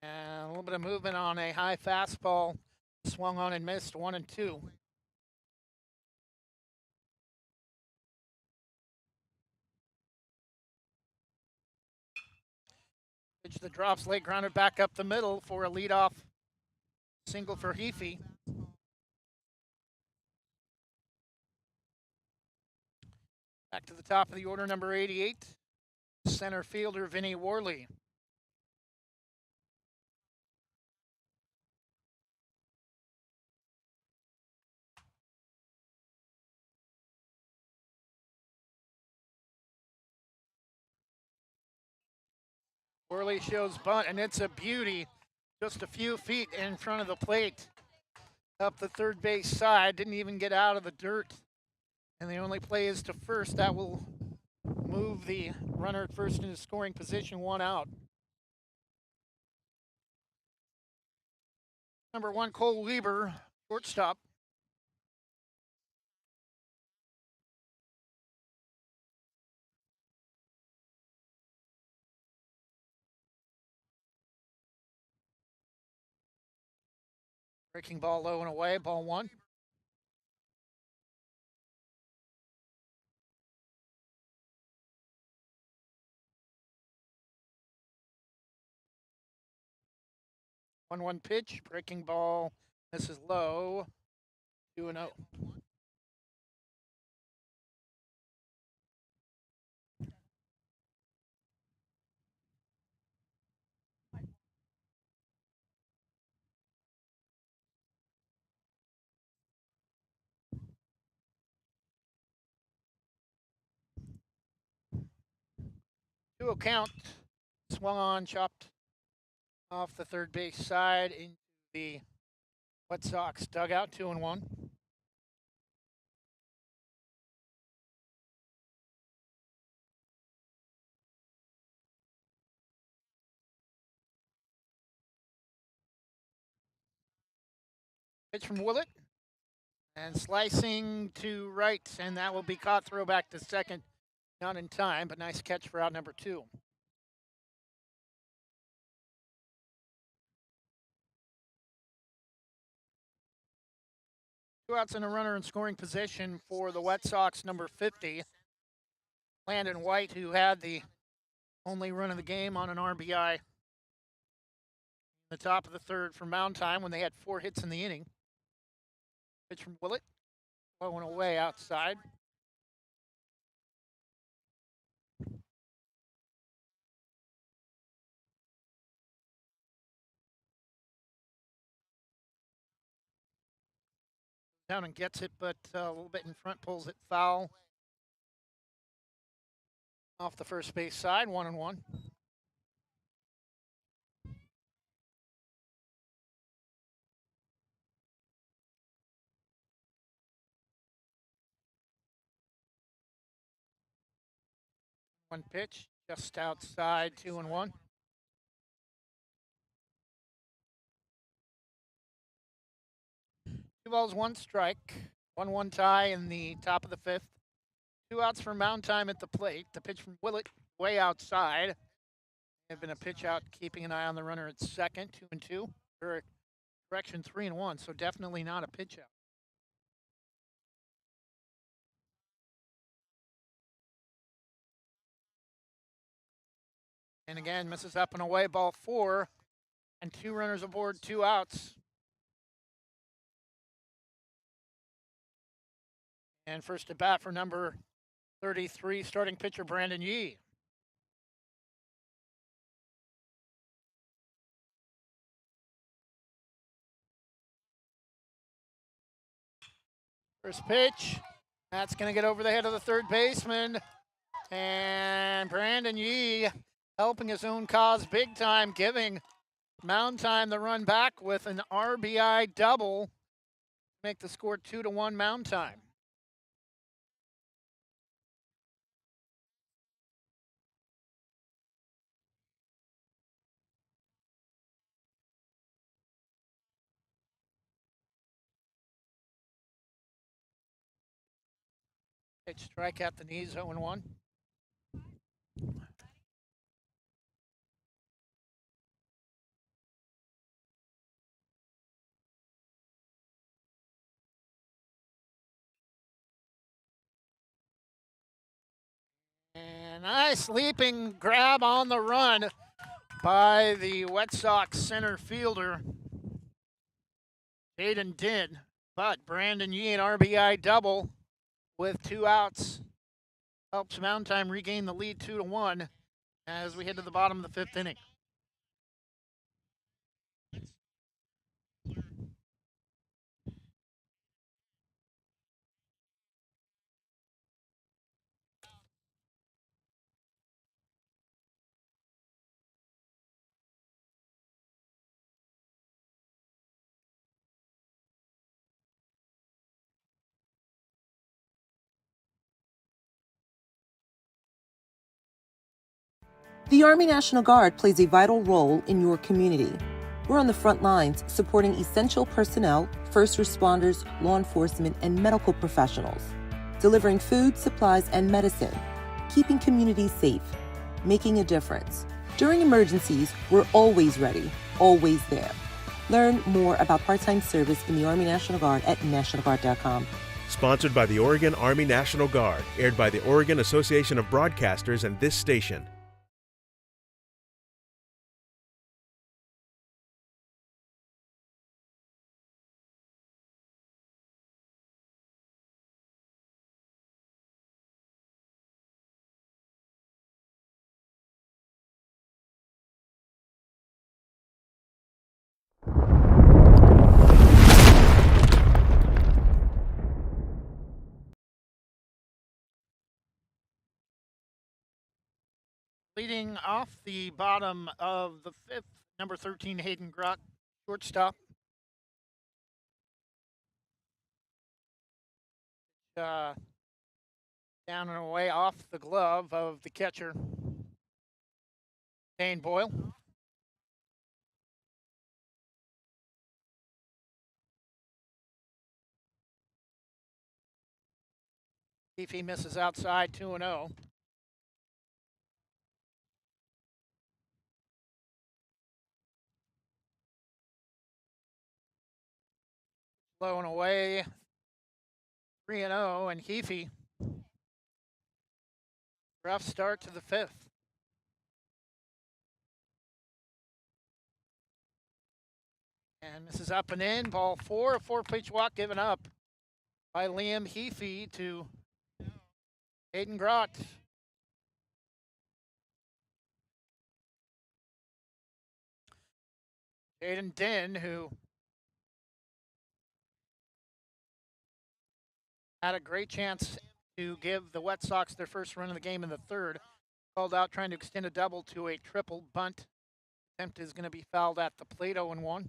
And a little bit of movement on a high fastball. Swung on and missed, 1-2. Pitch that drops late, grounded back up the middle for a leadoff single for Heafy. Back to the top of the order, number 88, center fielder Vinny Worley. Worley shows bunt, and it's a beauty. Just a few feet in front of the plate. Up the third base side, didn't even get out of the dirt. And the only play is to first. That will move the runner at first into scoring position, 1 out. Number 1, Cole Lieber, shortstop. Breaking ball low and away, ball 1. One pitch, breaking ball. This is low. 2-0. Two count. Swung on, chopped off the third base side into the Wet Sox dugout, 2-1. Pitch from Willett. And slicing to right, and that will be caught. Throw back to second. Not in time, but nice catch for out number 2. Two outs and a runner in scoring position for the Wet Sox, number 50. Landon White, who had the Only run of the game on an RBI. The top of the third for Moundtime when they had 4 hits in the inning. Pitch from Willett, blowing away outside. Down and gets it, but a little bit in front, pulls it foul. Off the first base side, 1-1. One pitch, just outside, 2-1. 2 balls, 1 strike. 1-1 tie in the top of the 5th. 2 outs for Moundtime at the plate. The pitch from Willett, way outside. Have been a pitch out, keeping an eye on the runner at second, 2-2. Or correction, 3-1. So definitely not a pitch out. And again, misses up and away, ball 4, and 2 runners aboard, 2 outs. And first at bat for number 33, starting pitcher Brandon Yee. First pitch, that's going to get over the head of the third baseman. And Brandon Yee helping his own cause big time, giving Moundtime the run back with an RBI double. Make the score 2-1 Moundtime. Pitch strike at the knees, 0-1. And nice leaping grab on the run by the Red Sox center fielder, Jaden Din. But Brandon Yee, an RBI double with 2 outs, helps Moundtime regain the lead 2-1 as we head to the bottom of the 5th inning. The Army National Guard plays a vital role in your community. We're on the front lines supporting essential personnel, first responders, law enforcement, and medical professionals, delivering food, supplies, and medicine, keeping communities safe, making a difference. During emergencies, we're always ready, always there. Learn more about part-time service in the Army National Guard at nationalguard.com. Sponsored by the Oregon Army National Guard, aired by the Oregon Association of Broadcasters and this station. Leading off the bottom of the 5th, number 13, Hayden Grott, shortstop. Down and away off the glove of the catcher, Dane Boyle. If he misses outside, 2-0. Low and away, 3-0, and Heafy. Rough start to the 5th. And this is up and in. Ball 4, a 4-pitch walk given up by Liam Heafy to Hayden Grott. Jaden Din, who had a great chance to give the Wet Sox their first run of the game in the third, called out trying to extend a double to a triple bunt. Attempt is going to be fouled at the plate, 0-1.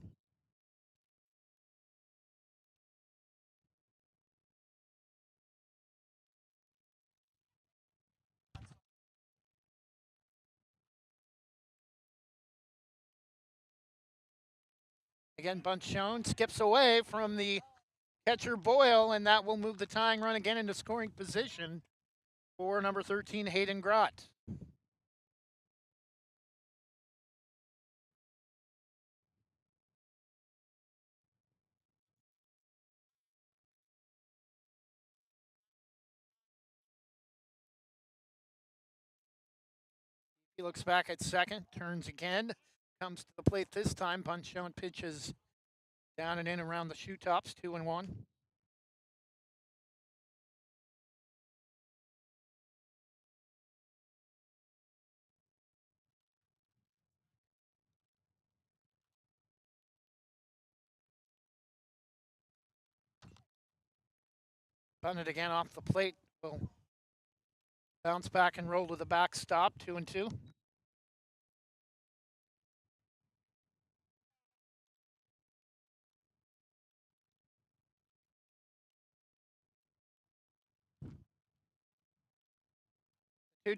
Again, bunt shown, skips away from the catcher Boyle, and that will move the tying run again into scoring position for number 13, Hayden Grott. He looks back at second, turns again, comes to the plate this time. Bunt shown, pitches down and in around the shoe tops, 2-1. Bunted again off the plate. Will bounce back and roll to the backstop, 2-2.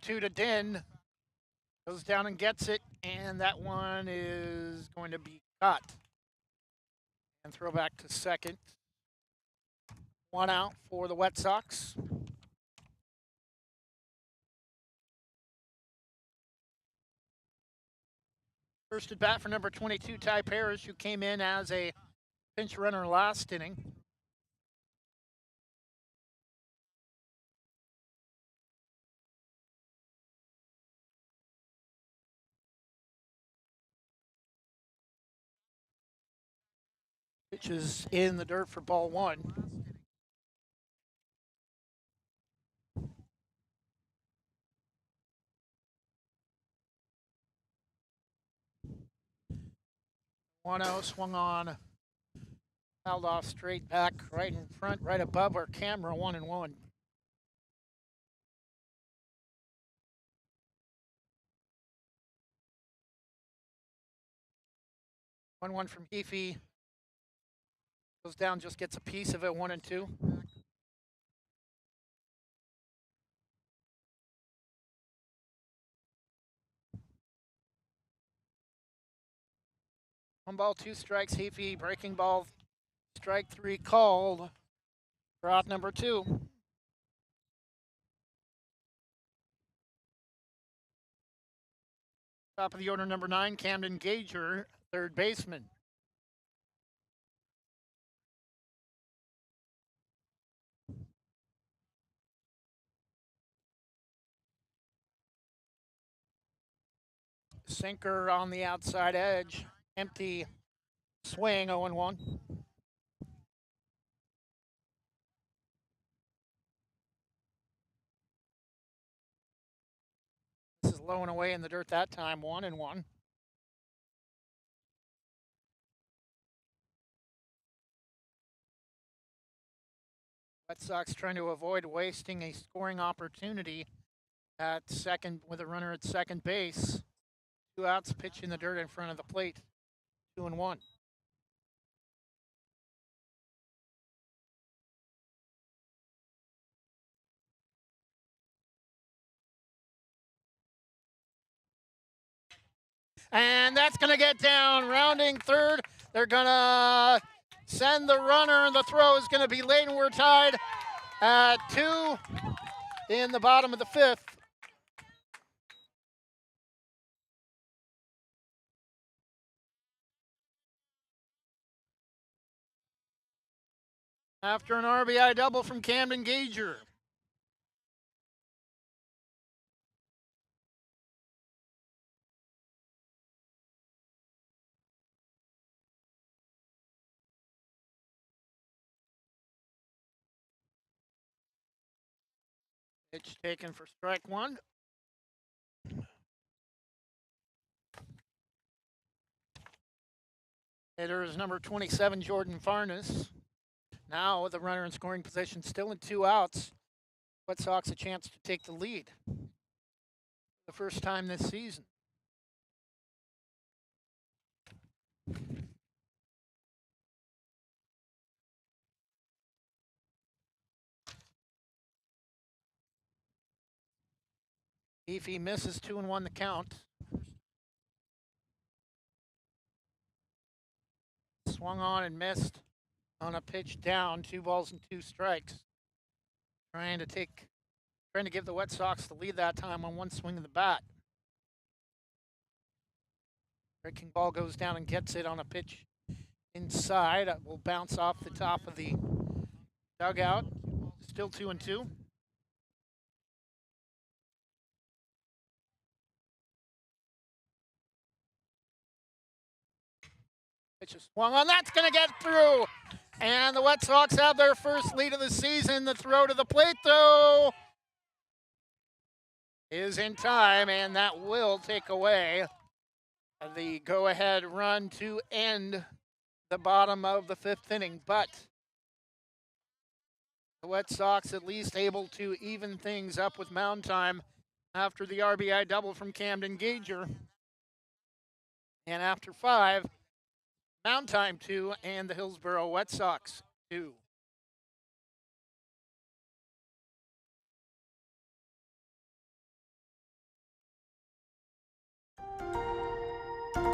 Two to Din. Goes down and gets it, and that one is going to be caught. And throw back to second. One out for the Wet Sox. First at bat for number 22, Ty Parrish, who came in as a pinch runner last inning. Pitch is in the dirt for ball 1. One out, swung on, fouled off straight back, right in front, right above our camera, 1-1. 1-1 from Heafy. Goes down, just gets a piece of it, 1-2. One ball, 2 strikes. Heafy, breaking ball, strike 3 called. Grott number 2. Top of the order, number 9, Camden Gager, third baseman. Sinker on the outside edge. Empty swing, 0-1. This is low and away in the dirt that time, 1-1. Red Sox trying to avoid wasting a scoring opportunity at second with a runner at second base. 2 outs, pitch in the dirt in front of the plate, 2-1. And that's going to get down, rounding third. They're going to send the runner, and the throw is going to be late, and we're tied at 2 in the bottom of the 5th. After an RBI double from Camden Gager. Pitch taken for strike one. Hitter is number 27, Jordan Farnes. Now with a runner in scoring position, still in 2 outs. Red Sox a chance to take the lead. The first time this season. If he misses, 2-1 the count. Swung on and missed on a pitch down, 2 balls and 2 strikes. Trying to give the Red Sox the lead that time on one swing of the bat. Breaking ball goes down and gets it on a pitch inside. It will bounce off the top of the dugout. Still 2-2. Pitch is swung on. That's going to get through. And the Red Sox have their first lead of the season. The throw to the plate, though, is in time, and that will take away the go-ahead run to end the bottom of the 5th inning. But the Red Sox at least able to even things up with Moundtime after the RBI double from Camden Gager. And after 5, Moundtime 2 and the Hillsboro Red Sox 2.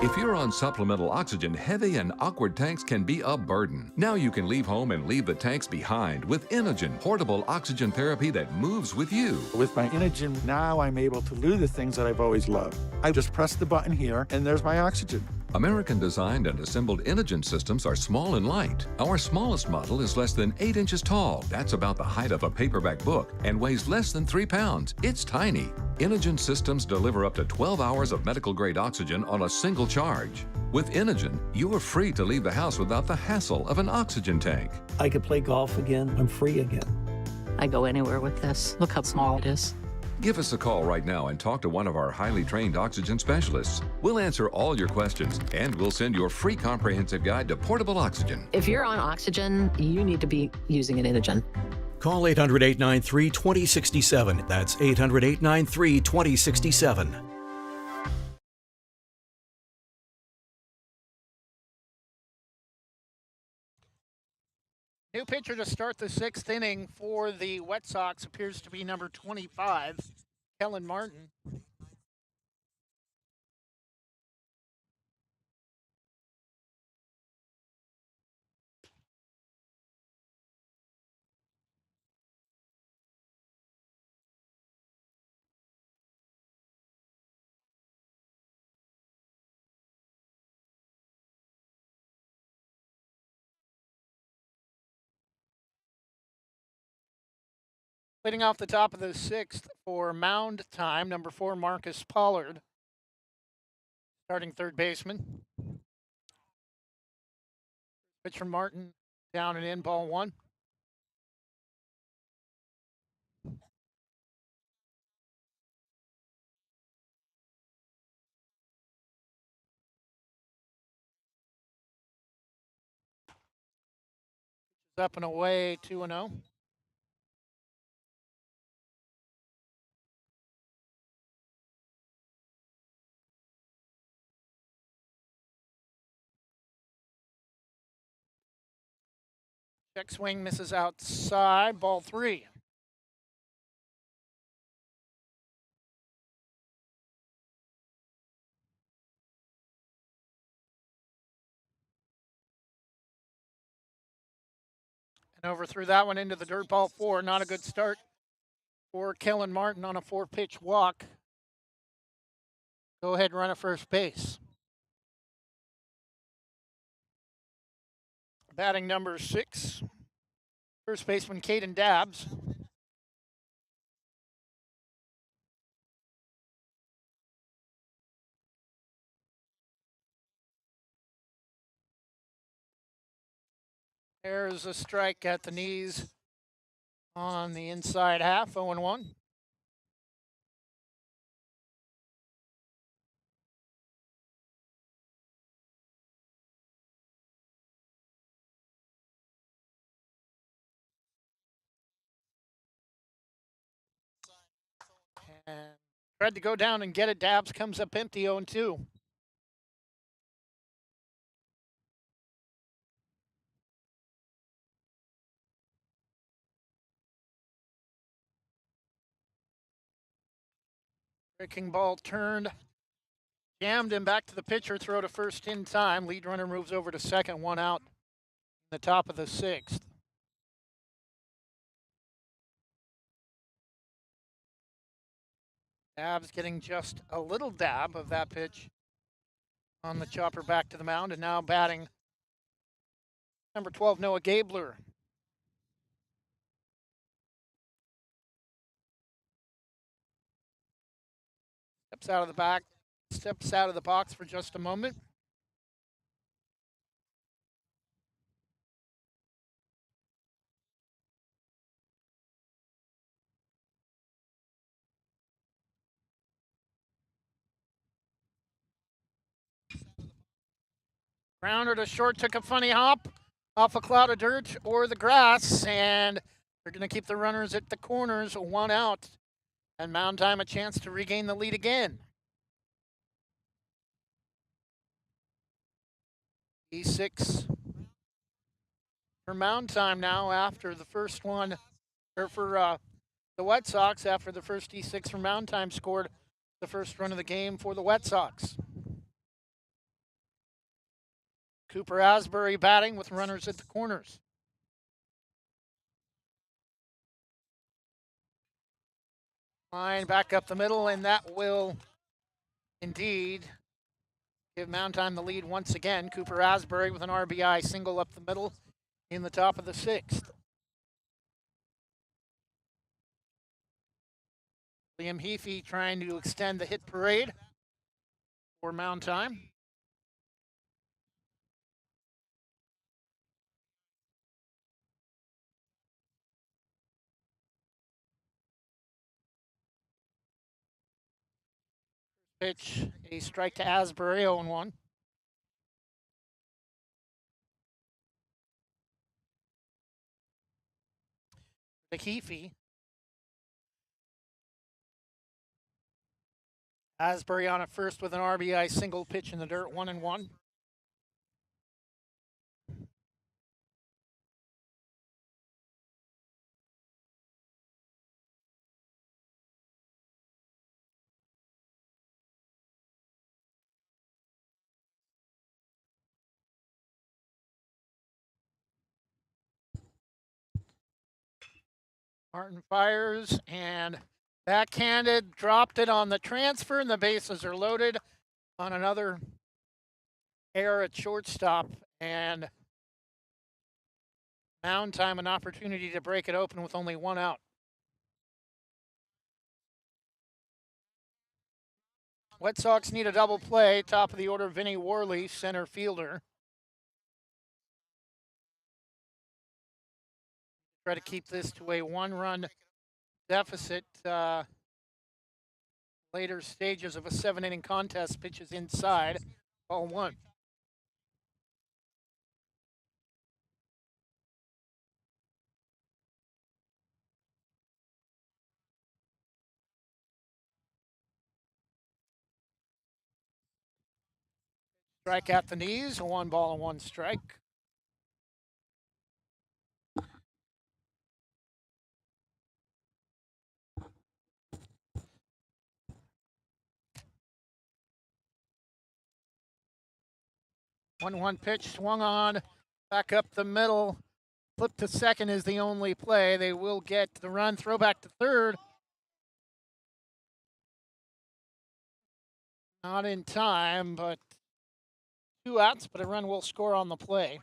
If you're on supplemental oxygen, heavy and awkward tanks can be a burden. Now you can leave home and leave the tanks behind with Inogen, portable oxygen therapy that moves with you. With my Inogen, now I'm able to do the things that I've always loved. I just press the button here, and there's my oxygen. American-designed and assembled Inogen systems are small and light. Our smallest model is less than 8 inches tall. That's about the height of a paperback book and weighs less than 3 pounds. It's tiny. Inogen systems deliver up to 12 hours of medical-grade oxygen on a single charge. With Inogen, you are free to leave the house without the hassle of an oxygen tank. I could play golf again. I'm free again. I go anywhere with this. Look how small it is. Give us a call right now and talk to one of our highly trained oxygen specialists. We'll answer all your questions, and we'll send your free comprehensive guide to portable oxygen. If you're on oxygen, you need to be using an Inogen. Call 800-893-2067. That's 800-893-2067. New pitcher to start the 6th inning for the Red Sox appears to be number 25, Kellen Martin. Leading off the top of the 6th for Moundtime, number 4, Marcus Pollard, starting third baseman. Pitch from Martin, down and in, ball 1. Up and away, 2-0. Check swing misses outside, ball 3. And over through that one into the dirt, ball 4. Not a good start for Kellen Martin on a 4-pitch walk. Go ahead and run at first base. Batting number 6, first baseman Caden Dabbs. There's a strike at the knees on the inside half, 0-1. And tried to go down and get it. Dabbs comes up empty, 0-2. Breaking ball turned. Jammed him back to the pitcher. Throw to first in time. Lead runner moves over to second. 1 out. The top of the 6th. Dabbs getting just a little dab of that pitch on the chopper back to the mound, and now batting number 12, Noah Gabler. Steps out of the box for just a moment. Grounder to short, took a funny hop off a cloud of dirt or the grass, and they're going to keep the runners at the corners, 1 out, and Moundtime a chance to regain the lead again. E6 for Moundtime now after the first one, or for the Wet Sox after the first E6 for Moundtime scored the first run of the game for the Wet Sox. Cooper Asbury batting with runners at the corners. Line back up the middle, and that will indeed give Moundtime the lead once again. Cooper Asbury with an RBI single up the middle in the top of the 6th. Liam Heafy trying to extend the hit parade for Moundtime. Pitch, a strike to Asbury, 0-1. To Heafy. Asbury on at first with an RBI single, pitch in the dirt, 1-1. Martin fires and backhanded, dropped it on the transfer, and the bases are loaded on another error at shortstop. And Moundtime an opportunity to break it open with only 1 out. Wet Sox need a double play. Top of the order, Vinny Worley, center fielder. Try to keep this to a 1-run deficit. Later stages of a 7-inning contest, pitches inside, ball 1. Strike at the knees, a 1-1 strike. One pitch swung on, back up the middle. Flip to second is the only play. They will get the run, throw back to third. Not in time, but 2 outs, but a run will score on the play.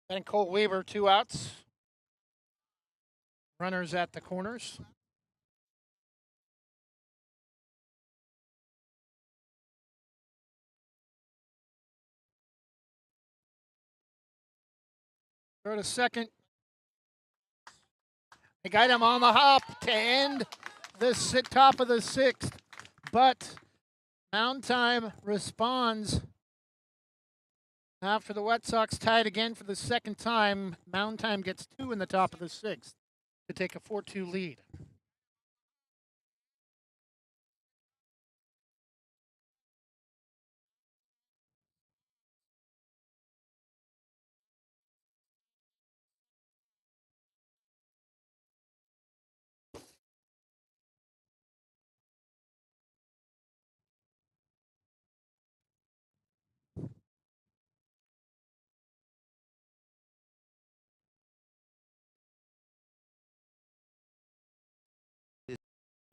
And Cole Weaver, 2 outs. Runners at the corners. Throw to second. They got him on the hop to end this top of the 6th, but Moundtime responds After the White Sox tied again for the second time, Moundtime gets 2 in the top of the 6th to take a 4-2 lead.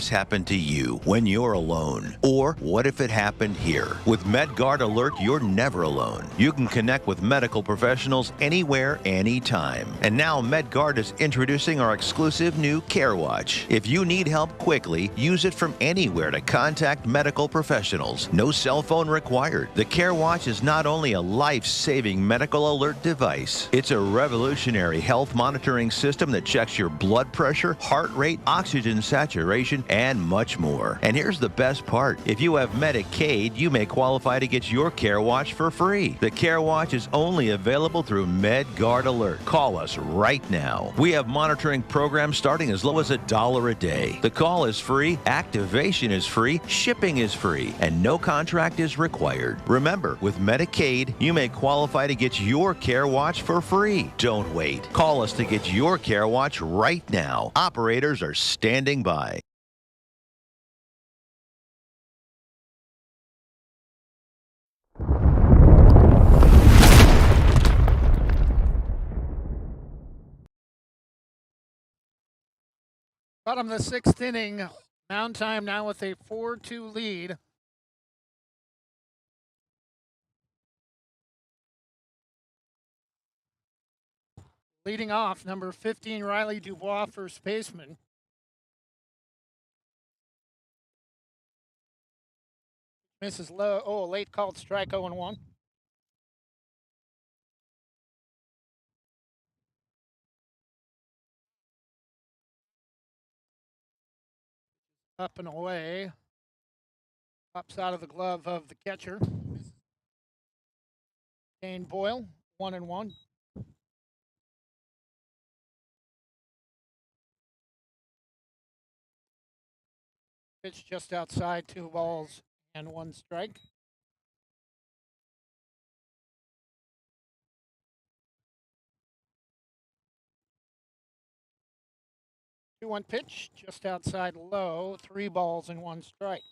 Happen to you when you're alone? Or what if it happened here? With MedGuard Alert, you're never alone. You can connect with medical professionals anywhere, anytime. And now MedGuard is introducing our exclusive new Care Watch. If you need help quickly, use it from anywhere to contact medical professionals. No cell phone required. The Care Watch is not only a life-saving medical alert device, it's a revolutionary health monitoring system that checks your blood pressure, heart rate, oxygen saturation, and much more. And here's the best part. If you have Medicaid, you may qualify to get your Care Watch for free. The Care Watch is only available through MedGuard Alert. Call us right now. We have monitoring programs starting as low as $1 a day. The call is free, activation is free, shipping is free, and no contract is required. Remember, with Medicaid, you may qualify to get your Care Watch for free. Don't wait. Call us to get your Care Watch right now. Operators are standing by. Bottom of the 6th inning, Moundtime now with a 4-2 lead. Leading off, number 15, Riley Dubois, first baseman. Misses low. Oh, a late called strike, 0-1. Up and away. Pops out of the glove of the catcher. Kane Boyle, 1-1. Pitch just outside, 2 balls and 1 strike. Two-one pitch, just outside low, 3 balls and 1 strike.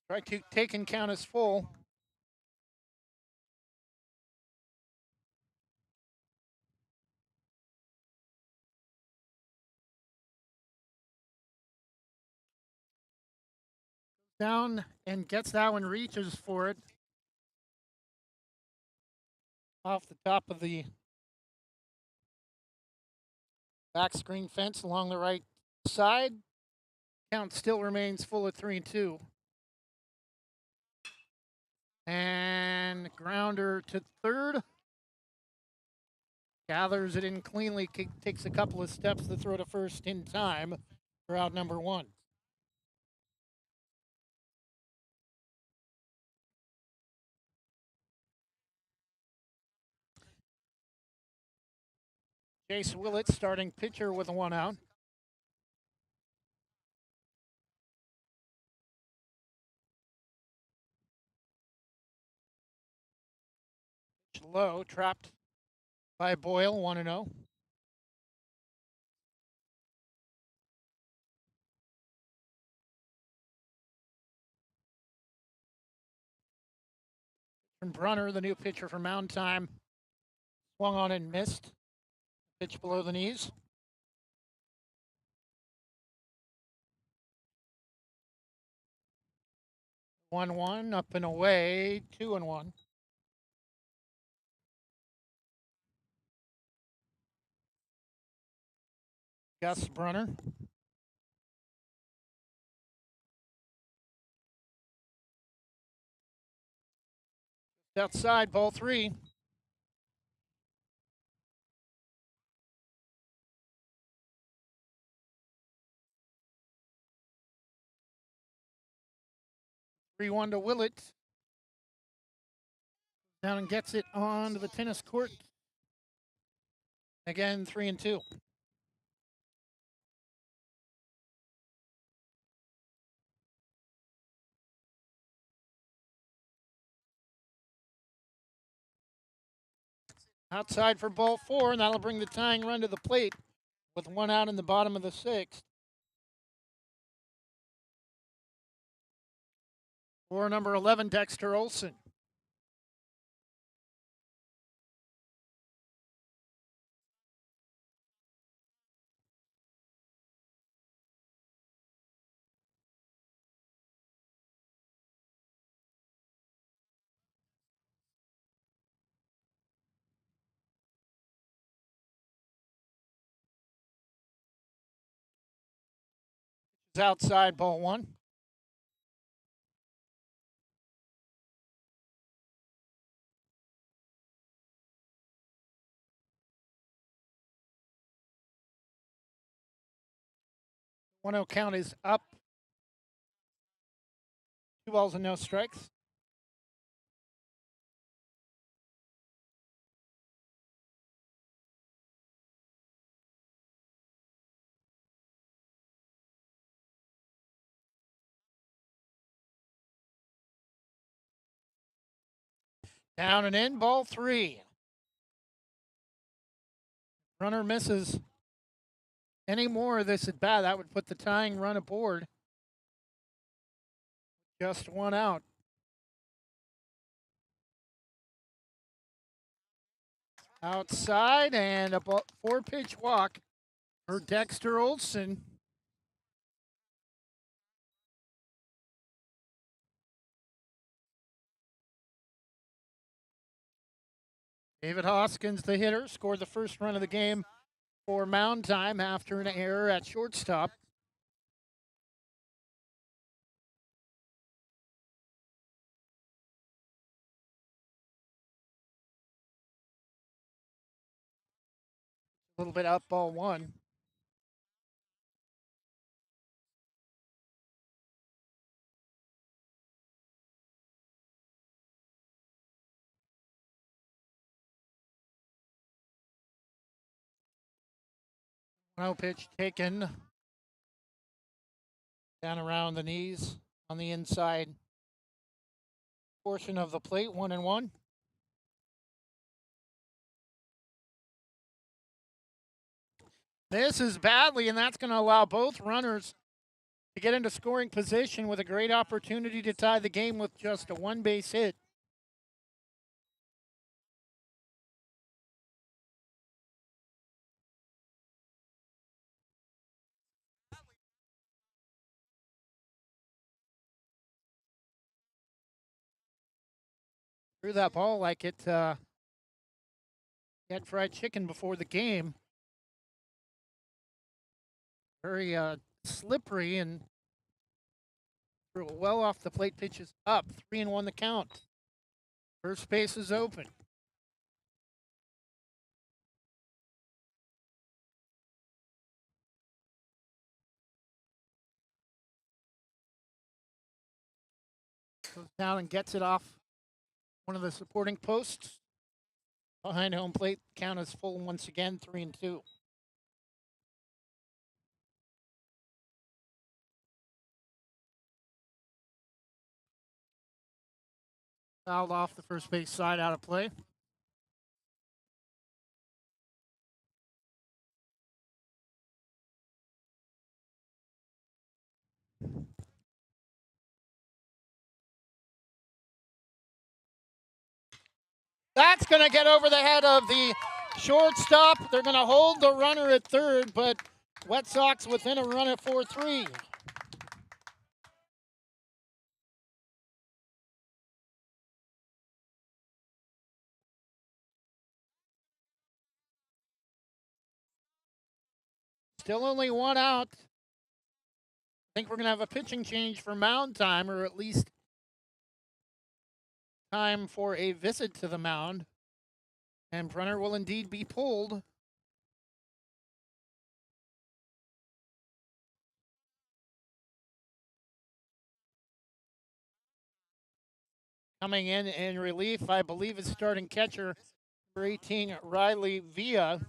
Strike two taken, count is full. Down and gets that one, reaches for it. Off the top of the back screen fence along the right side. Count still remains full at 3-2. And grounder to third. Gathers it in cleanly, takes a couple of steps to throw to first in time for out number 1. Chase Willett, starting pitcher, with a 1 out. Low, trapped by Boyle, 1-0. From Brunner, the new pitcher for Moundtime, swung on and missed. Pitch below the knees. One, up and away, 2-1. Gus Brunner. Outside, ball 3. 3-1 to Willett. Down and gets it onto the tennis court. Again, 3-2. Outside for ball 4, and that'll bring the tying run to the plate with 1 out in the bottom of the 6th. For number 11, Dexter Olson. It's outside, ball 1. The 1-0 count is up. 2 balls and no strikes. Down and in, ball 3. Runner misses any more of this at bat. That would put the tying run aboard. Just 1 out. Outside and a 4-pitch walk for Dexter Olson. David Hoskins, the hitter, scored the first run of the game for Moundtime after an error at shortstop. A little bit up, ball 1. No pitch taken down around the knees on the inside portion of the plate, 1-1. Misses badly, and that's going to allow both runners to get into scoring position with a great opportunity to tie the game with just a 1-base hit. Threw that ball like it had fried chicken before the game. Very slippery and threw it well off the plate. Pitches up, 3-1 the count. First base is open. Goes down and gets it off one of the supporting posts. Behind home plate, count is full once again, 3-2. Fouled off the first base side, out of play. That's going to get over the head of the shortstop. They're going to hold the runner at third, but Wet Sox within a run at 4-3. Still only 1 out. I think we're going to have a pitching change for Moundtime, or at least time for a visit to the mound. And Brenner will indeed be pulled. Coming in relief, I believe, is starting catcher for 18, Riley Villa.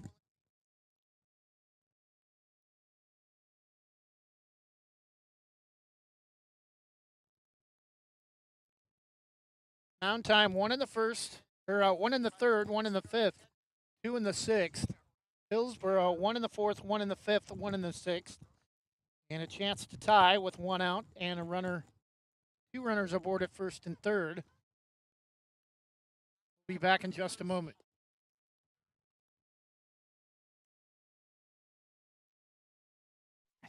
Moundtime, one in the first, or one in the third, one in the fifth, two in the sixth. Hillsboro, one in the fourth, one in the fifth, one in the sixth. And a chance to tie with one out and a runner, two runners aboard at first and third. Be back in just a moment.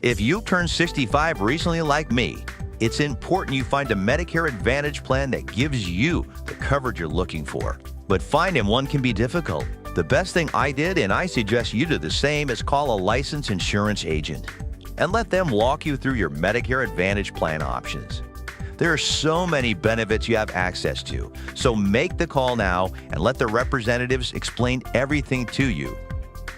If you turned 65 recently like me, it's important you find a Medicare Advantage plan that gives you the coverage you're looking for. But finding one can be difficult. The best thing I did, and I suggest you do the same, is call a licensed insurance agent and let them walk you through your Medicare Advantage plan options. There are so many benefits you have access to, so make the call now and let the representatives explain everything to you.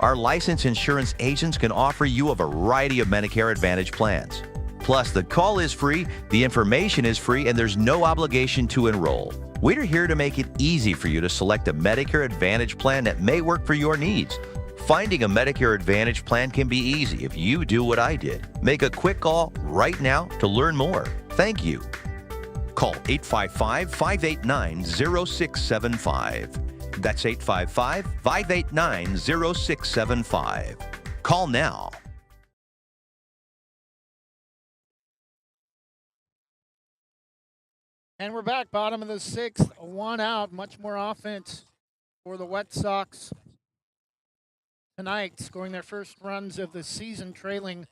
Our licensed insurance agents can offer you a variety of Medicare Advantage plans. Plus, the call is free, the information is free, and there's no obligation to enroll. We're here to make it easy for you to select a Medicare Advantage plan that may work for your needs. Finding a Medicare Advantage plan can be easy if you do what I did. Make a quick call right now to learn more. Thank you. Call 855-589-0675. That's 855-589-0675. Call now. And we're back, bottom of the sixth, one out, much more offense for the Wet Sox tonight, scoring their first runs of the season, trailing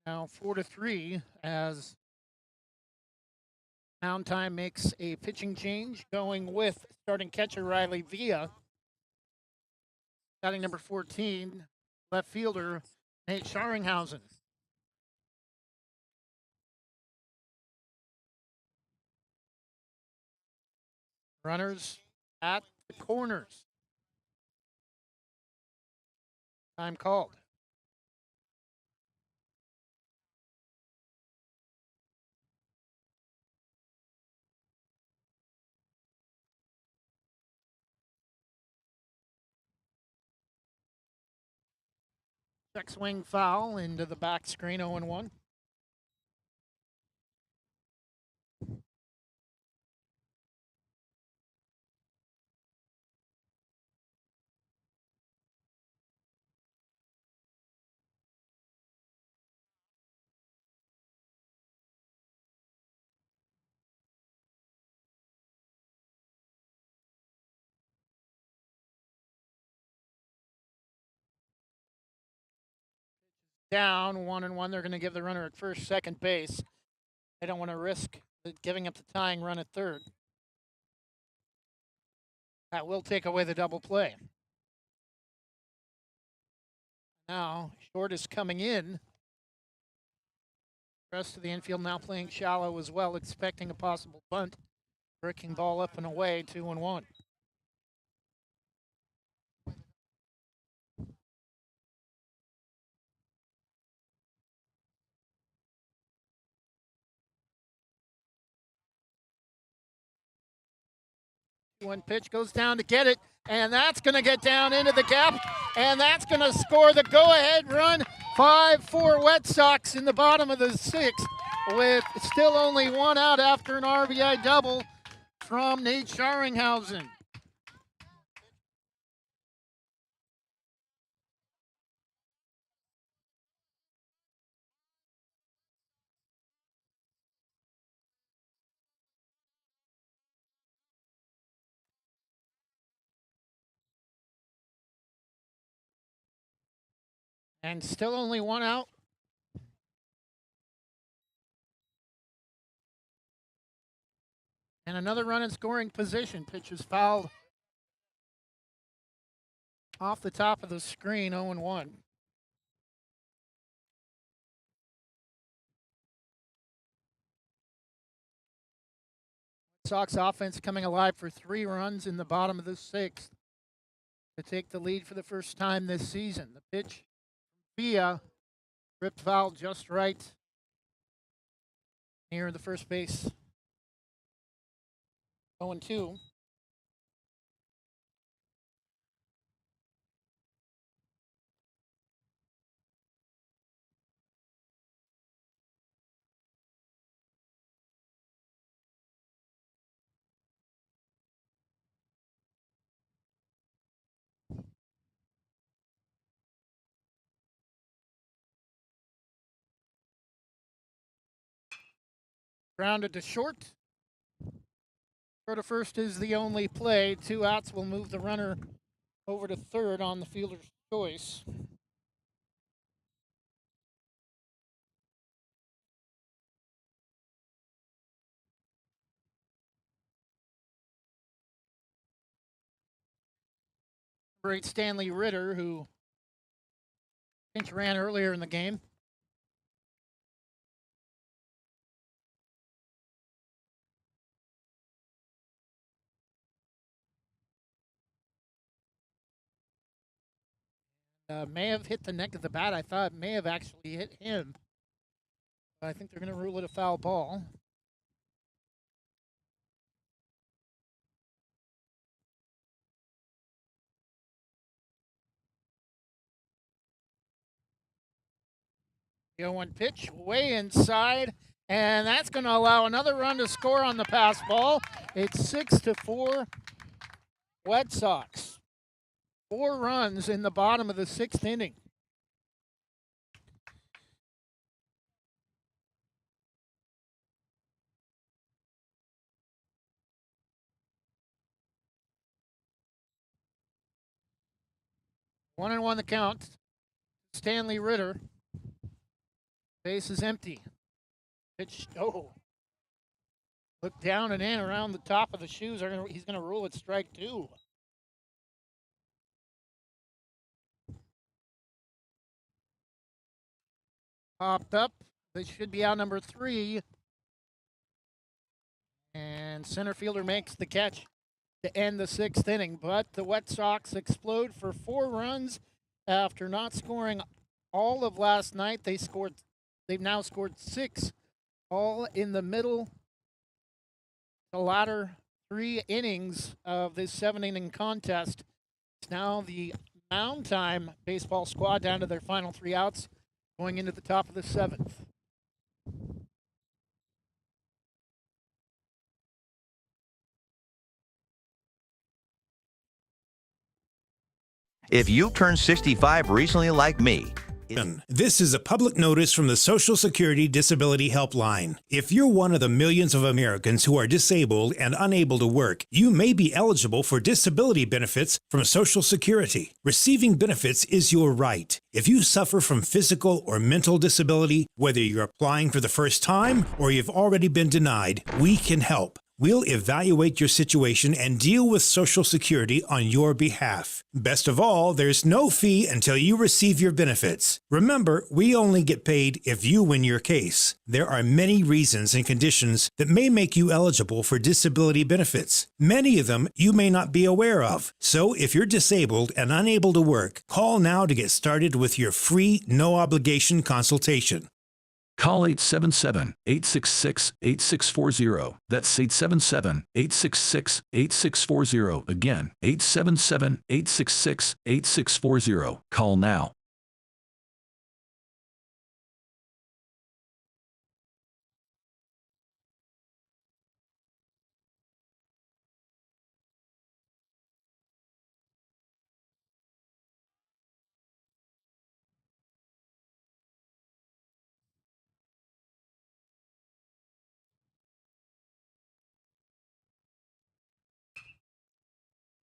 now 4-3 as Moundtime makes a pitching change, going with starting catcher Riley Villa. Batting number 14, left fielder Nate Scharringhausen. Runners at the corners. Time called. Check swing foul into the back screen, 0-1. Down 1-1. They're going to give the runner at first, second base. They don't want to risk giving up the tying run at third. That will take away the double play. Now, short is coming in. The rest of the infield now playing shallow as well, expecting a possible bunt. Breaking ball up and away, 2-1. One pitch goes down to get it, and that's going to get down into the gap, and that's going to score the go-ahead run. 5-4 Wet Sox in the bottom of the sixth, with still only one out after an RBI double from Nate Scharringhausen. And still only one out. And another run in scoring position. Pitch is fouled off the top of the screen, 0-1. Sox offense coming alive for 3 runs in the bottom of the sixth to take the lead for the first time this season. The pitch via ripped foul just right near the first base 0-2. Grounded to short. Throw to first is the only play. 2 outs will move the runner over to third on the fielder's choice. Great Stanley Ritter, who pinch ran earlier in the game. May have hit the neck of the bat. I thought may have actually hit him. But I think they're going to rule it a foul ball. The 0-1 pitch way inside, and that's going to allow another run to score on the pass ball. It's 6-4 Red Sox. 4 runs in the bottom of the 6th inning. One and one the count. Stanley Ritter. Base is empty. Pitch. Oh. Look down and in around the top of the shoes. He's going to rule it strike 2. Popped up. This should be out number 3. And center fielder makes the catch to end the 6th inning. But the Red Sox explode for 4 runs after not scoring all of last night. They've now scored 6, all in the middle, the latter 3 innings of this 7-inning contest. It's now the Moundtime baseball squad down to their final 3 outs, going into the top of the 7th. If you turned 65 recently like me, this is a public notice from the Social Security Disability Helpline. If you're one of the millions of Americans who are disabled and unable to work, you may be eligible for disability benefits from Social Security. Receiving benefits is your right. If you suffer from physical or mental disability, whether you're applying for the first time or you've already been denied, we can help. We'll evaluate your situation and deal with Social Security on your behalf. Best of all, there's no fee until you receive your benefits. Remember, we only get paid if you win your case. There are many reasons and conditions that may make you eligible for disability benefits. Many of them you may not be aware of. So if you're disabled and unable to work, call now to get started with your free, no-obligation consultation. Call 877-866-8640. That's 877-866-8640. Again, 877-866-8640. Call now.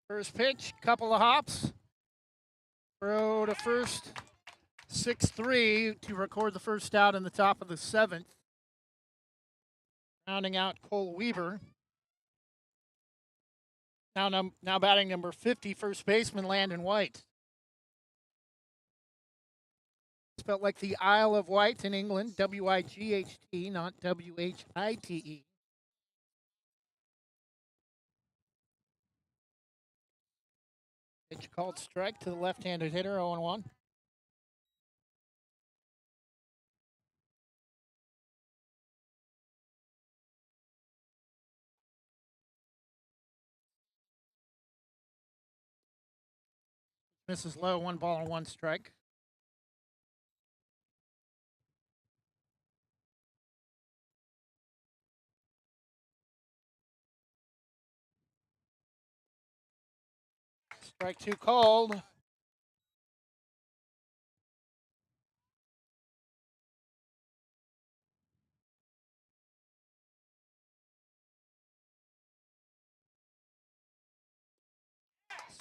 First pitch, couple of hops. Throw to first, 6-3 to record the first out in the top of the 7th. Rounding out Cole Weaver. Now batting number 50, first baseman Landon White. Spelled like the Isle of Wight in England, W-I-G-H-T, not W-H-I-T-E. Pitch called strike to the left-handed hitter, 0-1. Misses low, 1 ball and 1 strike. Strike 2 called.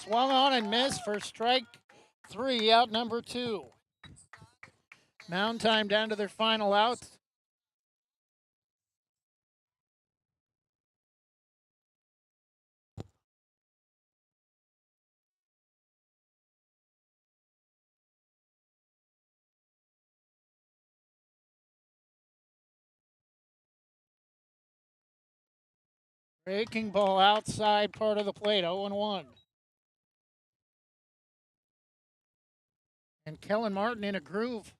Swung on and missed for strike 3, out number 2. Moundtime down to their final out. Breaking ball outside part of the plate, 0-1. And Kellen Martin in a groove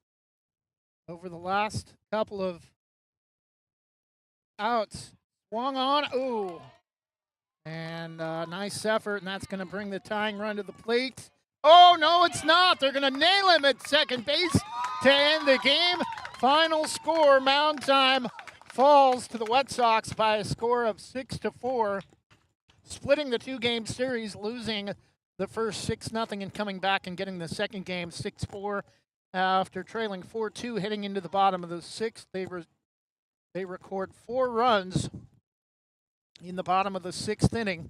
over the last couple of outs. Swung on, ooh. And nice effort, and that's going to bring the tying run to the plate. Oh, no, it's not. They're going to nail him at second base to end the game. Final score, Moundtime falls to the White Sox by a score of 6-4, splitting the 2-game series, losing the first 6-0 and coming back and getting the second game 6-4 after trailing 4-2 heading into the bottom of the 6th. They record 4 runs in the bottom of the 6th inning,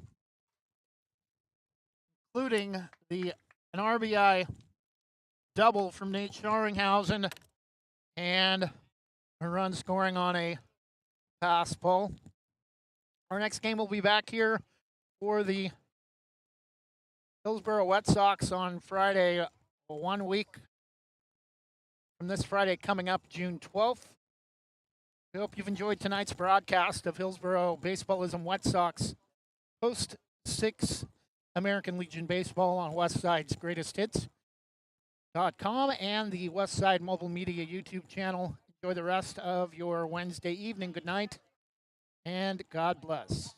including an RBI double from Nate Scharringhausen and a run scoring on a pass ball. Our next game will be back here for the Hillsboro White Sox on Friday, 1 week from this Friday coming up, June 12th. We hope you've enjoyed tonight's broadcast of Hillsboro Baseballism White Sox post 6 American Legion Baseball on Westside's Greatest Hits.com and the Westside Mobile Media YouTube channel. Enjoy the rest of your Wednesday evening. Good night, and God bless.